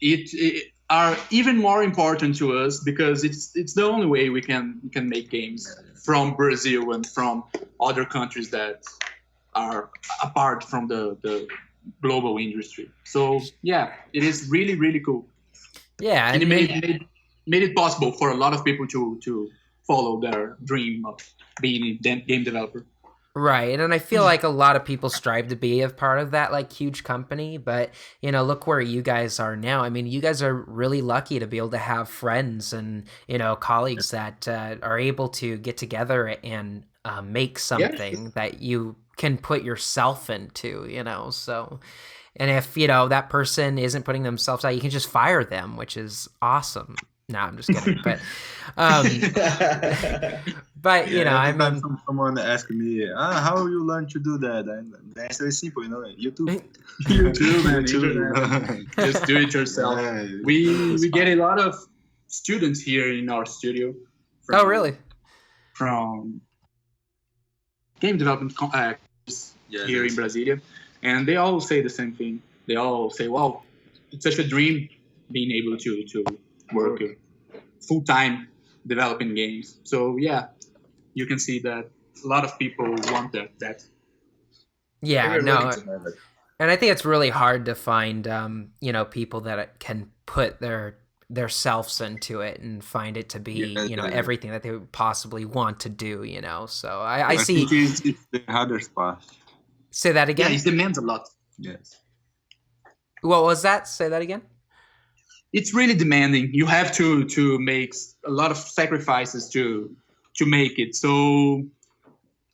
it are even more important to us because it's the only way we can make games from Brazil and from other countries that are apart from the global industry. So yeah, it is really, really cool. Yeah, and it made it possible for a lot of people to follow their dream of being a game developer. Right, and I feel like a lot of people strive to be a part of that huge company, but look where you guys are now. I mean, you guys are really lucky to be able to have friends and colleagues that are able to get together and make something that you can put yourself into. So, and if that person isn't putting themselves out, you can just fire them, which is awesome. No, I'm just kidding. Um, but you know, I mean, someone asked me, how you learn to do that? And the answer is simple, YouTube. YouTube. Just do it yourself. Yeah, we get a lot of students here in our studio. Oh, really? From game development here in Brasilia, and they all say the same thing. They all say, "Wow, it's such a dream being able to work full time developing games." So yeah, you can see that a lot of people want that. Yeah, no, and I think it's really hard to find, people that can put their selves into it and find it to be, everything that they would possibly want to do, So I see. It's the hardest part. Say that again? Yeah, it demands a lot. Yes. What was that? Say that again? It's really demanding. You have to make a lot of sacrifices to make it. So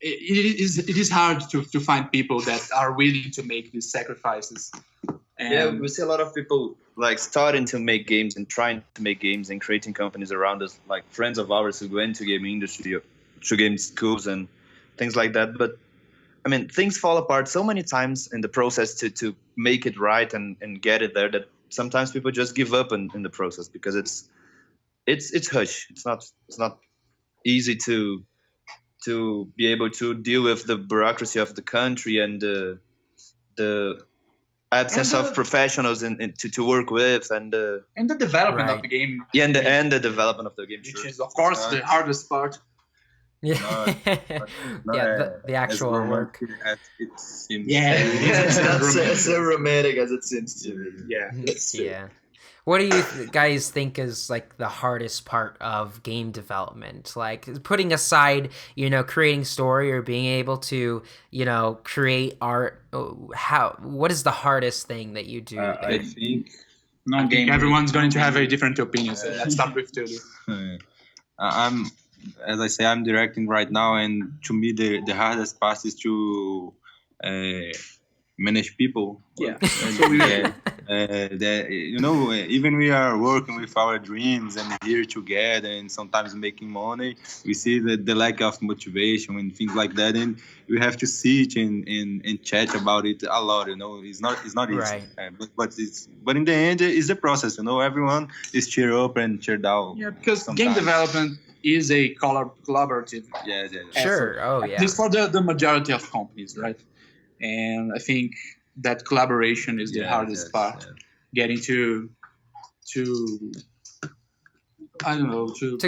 it is hard to find people that are willing to make these sacrifices. And we see a lot of people like starting to make games and trying to make games and creating companies around us, like friends of ours who go into game industry, to game schools and things like that. But I mean, things fall apart so many times in the process to make it right and get it there that sometimes people just give up in the process because it's hush. It's not easy to be able to deal with the bureaucracy of the country and the absence of professionals to work with and the development of the game. Yeah, and the development of the game, which is of course the hardest part. Yeah, the actual work. As it seems. Yeah, it's not so romantic as it seems to me. Yeah, that's true. Yeah. What do you guys think is like the hardest part of game development? Like putting aside, creating story or being able to, create art. What is the hardest thing that you do? I think. I think everyone's going to have a different opinion. So let's start with Tulio. As I say, I'm directing right now, and to me, the hardest part is to manage people. Yeah. Even we are working with our dreams and here together and sometimes making money, we see the lack of motivation and things like that, and we have to sit and chat about it a lot. It's not easy. Right. But in the end, it's the process. Everyone is cheer up and cheer down. Yeah, because sometimes. Game development is a collaborative. Yeah. Sure. Oh yeah. This for the majority of companies, right? And I think that collaboration is the hardest part. Yeah. Getting to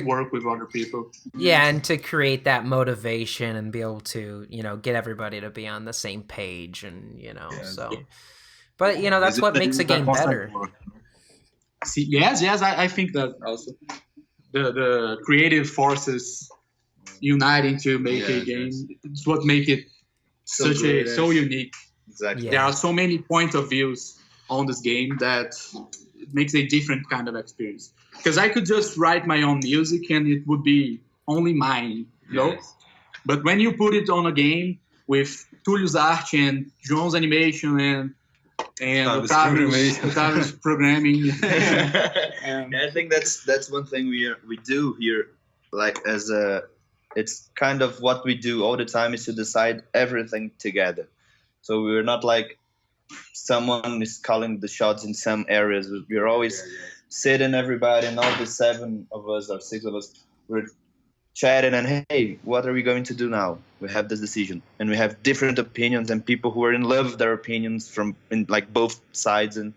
work with other people. Yeah, and to create that motivation and be able to, get everybody to be on the same page and, so. But, that's what makes a game better. See, yes, I think that also. The creative forces uniting to make a game, it's what makes it so unique. Exactly. Yeah. There are so many point of views on this game that it makes a different kind of experience. Because I could just write my own music and it would be only mine, But when you put it on a game with Tulio's art and João's animation and Otávio's programming. I think that's one thing we do here, like it's kind of what we do all the time is to decide everything together. So we're not like someone is calling the shots in some areas. We're always sitting everybody, and all the 7 of us or 6 of us, we're chatting and hey, what are we going to do now? We have this decision, and we have different opinions and people who are in love with their opinions from in like both sides, and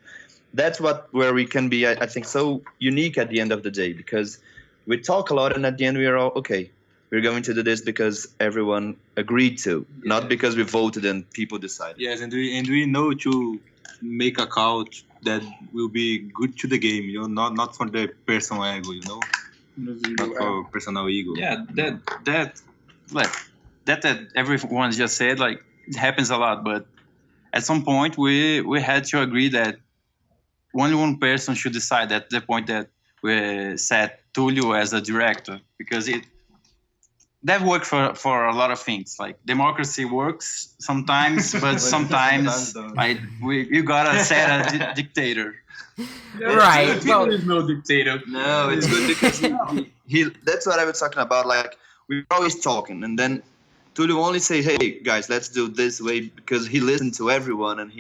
that's where we can be, I think, so unique at the end of the day, because we talk a lot and at the end we are all okay. We're going to do this because everyone agreed to, not because we voted and people decided. Yes, and we know to make a call that will be good to the game, not for the personal ego, not for personal ego. Yeah, that everyone just said, like, it happens a lot, but at some point we had to agree that only one person should decide at the point that we set Tulio as a director, because that works for a lot of things. Like democracy works sometimes, but sometimes you gotta set a dictator. Right. Well, there's no dictator. No, it's good because he that's what I was talking about. Like we're always talking, and then Tulio only say, "Hey guys, let's do it this way," because he listened to everyone, and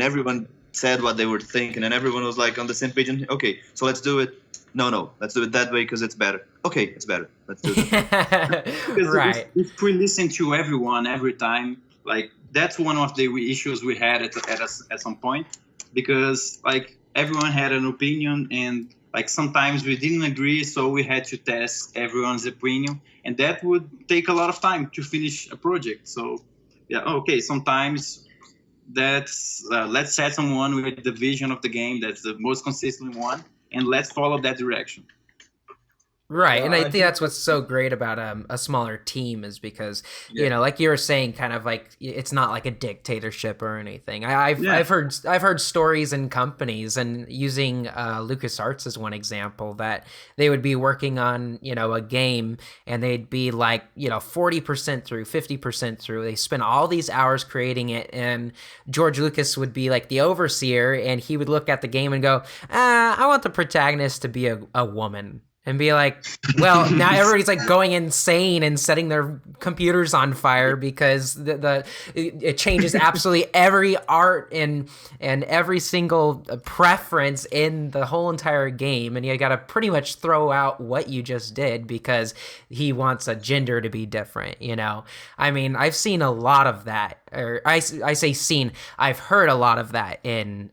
everyone said what they were thinking, and everyone was like on the same page. And okay, so let's do it. No, let's do it that way because it's better. Okay, it's better. Let's do it. Right. If we listen to everyone every time, like that's one of the issues we had at some point, because like everyone had an opinion, and like sometimes we didn't agree, so we had to test everyone's opinion, and that would take a lot of time to finish a project. So yeah, okay, sometimes that's let's set someone with the vision of the game that's the most consistent one, and let's follow that direction. Right, and I think that's what's so great about a smaller team is because you know, like you were saying, kind of like it's not like a dictatorship or anything. I've heard stories in companies, and using LucasArts as one example, that they would be working on a game, and they'd be like 40% through, 50% through. They spend all these hours creating it, and George Lucas would be like the overseer, and he would look at the game and go, I want the protagonist to be a woman. And be like, well, now everybody's like going insane and setting their computers on fire because it changes absolutely every art and every single preference in the whole entire game, and you got to pretty much throw out what you just did because he wants a gender to be different. I mean, I've seen a lot of that, or I say seen. I've heard a lot of that in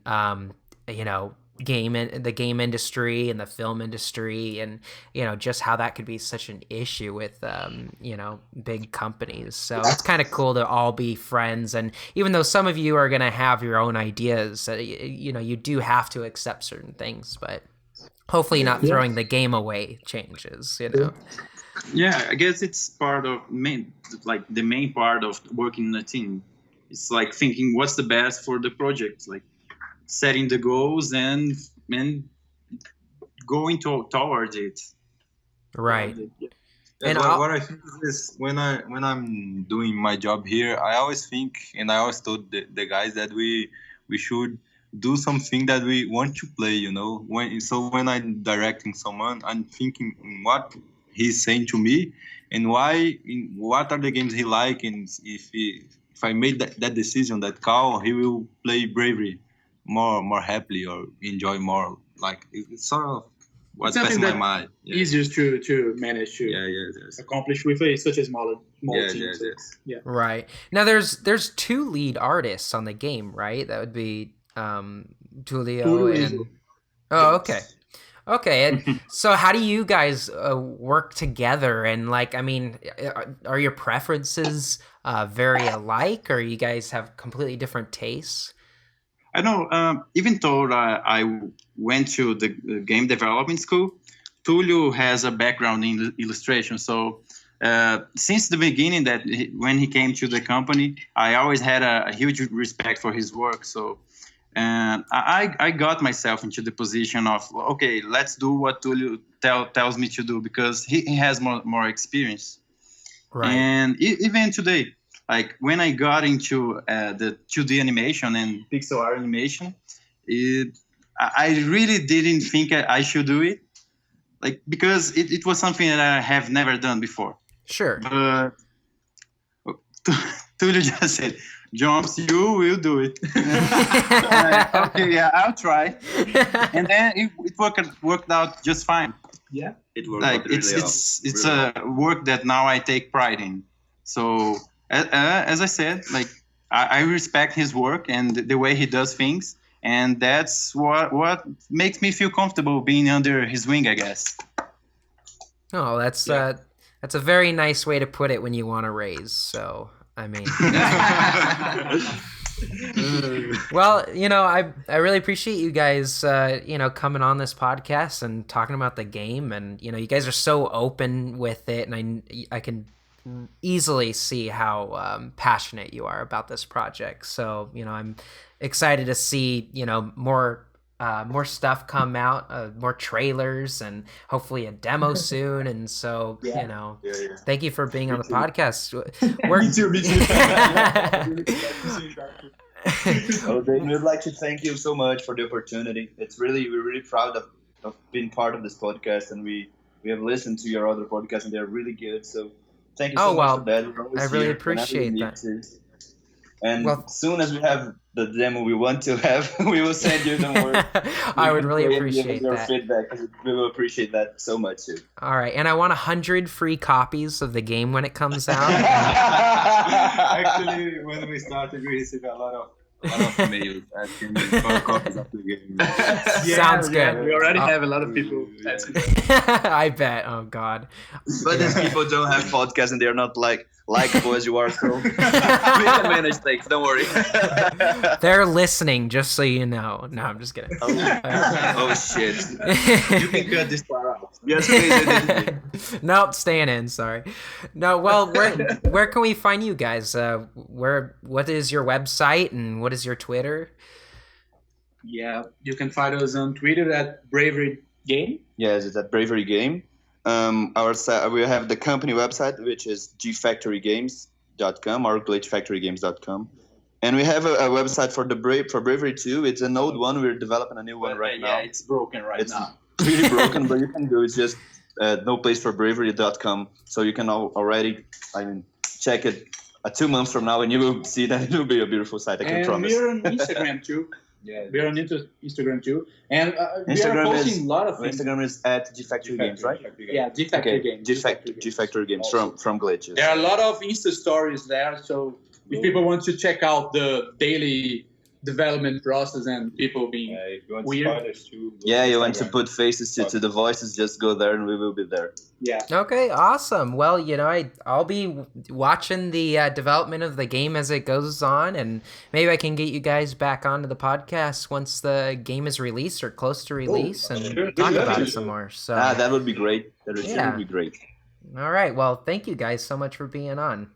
the game industry and the film industry, and just how that could be such an issue with big companies. So it's kind of cool to all be friends, and even though some of you are going to have your own ideas, you do have to accept certain things, but hopefully not throwing the game away changes. Yeah, I guess it's part of the main part of working in a team. It's like thinking what's the best for the project, like setting the goals and going towards it. Right. And what I think is when I'm doing my job here, I always think, and I always told the guys that we should do something that we want to play. When I'm directing someone, I'm thinking what he's saying to me and what are the games he like, and if I made that decision, that call, he will play Bravery more happily or enjoy more. Like it's sort of what's passing my mind. Easier to manage to accomplish with such a smaller team. Yeah. Right. Now there's two lead artists on the game, right? That would be Tulio and okay. And so how do you guys work together? And are your preferences very alike, or you guys have completely different tastes? I know, even though I went to the game development school, Tulio has a background in illustration. So since the beginning, when he came to the company, I always had a huge respect for his work. So I got myself into the position of, okay, let's do what Tulio tells me to do, because he has more experience. Right. And even today, like when I got into the 2D animation and pixel art animation, I really didn't think I should do it, like because it was something that I have never done before. Sure. But Tulio just said, "Jones, you will do it." Okay, yeah, I'll try. And then it worked out just fine. Yeah, it worked. Like it's a work that now I take pride in. So. As I said, like I respect his work and the way he does things, and that's what makes me feel comfortable being under his wing, I guess. Oh, that's a very nice way to put it when you want to raise. So I mean, well, I really appreciate you guys, coming on this podcast and talking about the game, and you guys are so open with it, and I can easily see how passionate you are about this project. So I'm excited to see more more stuff come out, more trailers, and hopefully a demo soon. And so, thank you for being on the podcast. Me too. We'd like to thank you so much for the opportunity. We're really proud of being part of this podcast, and we have listened to your other podcasts, and they're really good. So thank you so much for that. I really appreciate that. And as soon as we have the demo we want to have, we will send you the word. I would really appreciate your that. feedback. We will appreciate that so much too. All right, and I want 100 free copies of the game when it comes out. Actually, when we started, we received a lot of mails asking for copies of the game. Sounds good. We already have a lot of people asking. I bet. Oh God. But these people don't have podcasts and they're not likable as you are, so we can manage things. Don't worry. They're listening, just so you know. No, I'm just kidding. Oh shit! You can cut this part out. Yes, please. Nope, staying in. Sorry. No. Well, where can we find you guys? What is your website and what is your Twitter? Yeah, you can find us on Twitter at Bravery Game. Yes, it's at Bravery Game. We have the company website, which is gfactorygames.com or glitchfactorygames.com. And we have a website for Bravery too. It's an old one. We're developing a new one right now. Yeah, it's broken now. It's really broken, but you can do it's just noplaceforbravery.com. So you can already, check it 2 months from now, and you will see that it will be a beautiful site. I can promise. We're on Instagram too. Yeah, we're on Instagram too, and we are posting a lot of things. Instagram is at gfactorygames, right? Yeah, gfactory games. gfactory games from Glitches. There are a lot of Insta stories there, so if people want to check out the daily development process and people being weird. You want to put faces to the voices, just go there and we will be there. Yeah. Okay, awesome. Well, I'll be watching the development of the game as it goes on, and maybe I can get you guys back onto the podcast once the game is released or close to release and talk about it some more. So that would be great. That would be great. All right. Well, thank you guys so much for being on.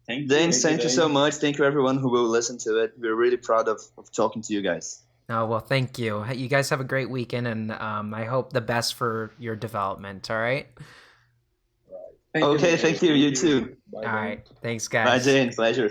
Thank you so much. Thank you everyone who will listen to it. We're really proud of talking to you guys. Oh, well, thank you. You guys have a great weekend, and I hope the best for your development, all right? Thank you. You too. All right. Thanks, guys. Bye, Jane. Pleasure.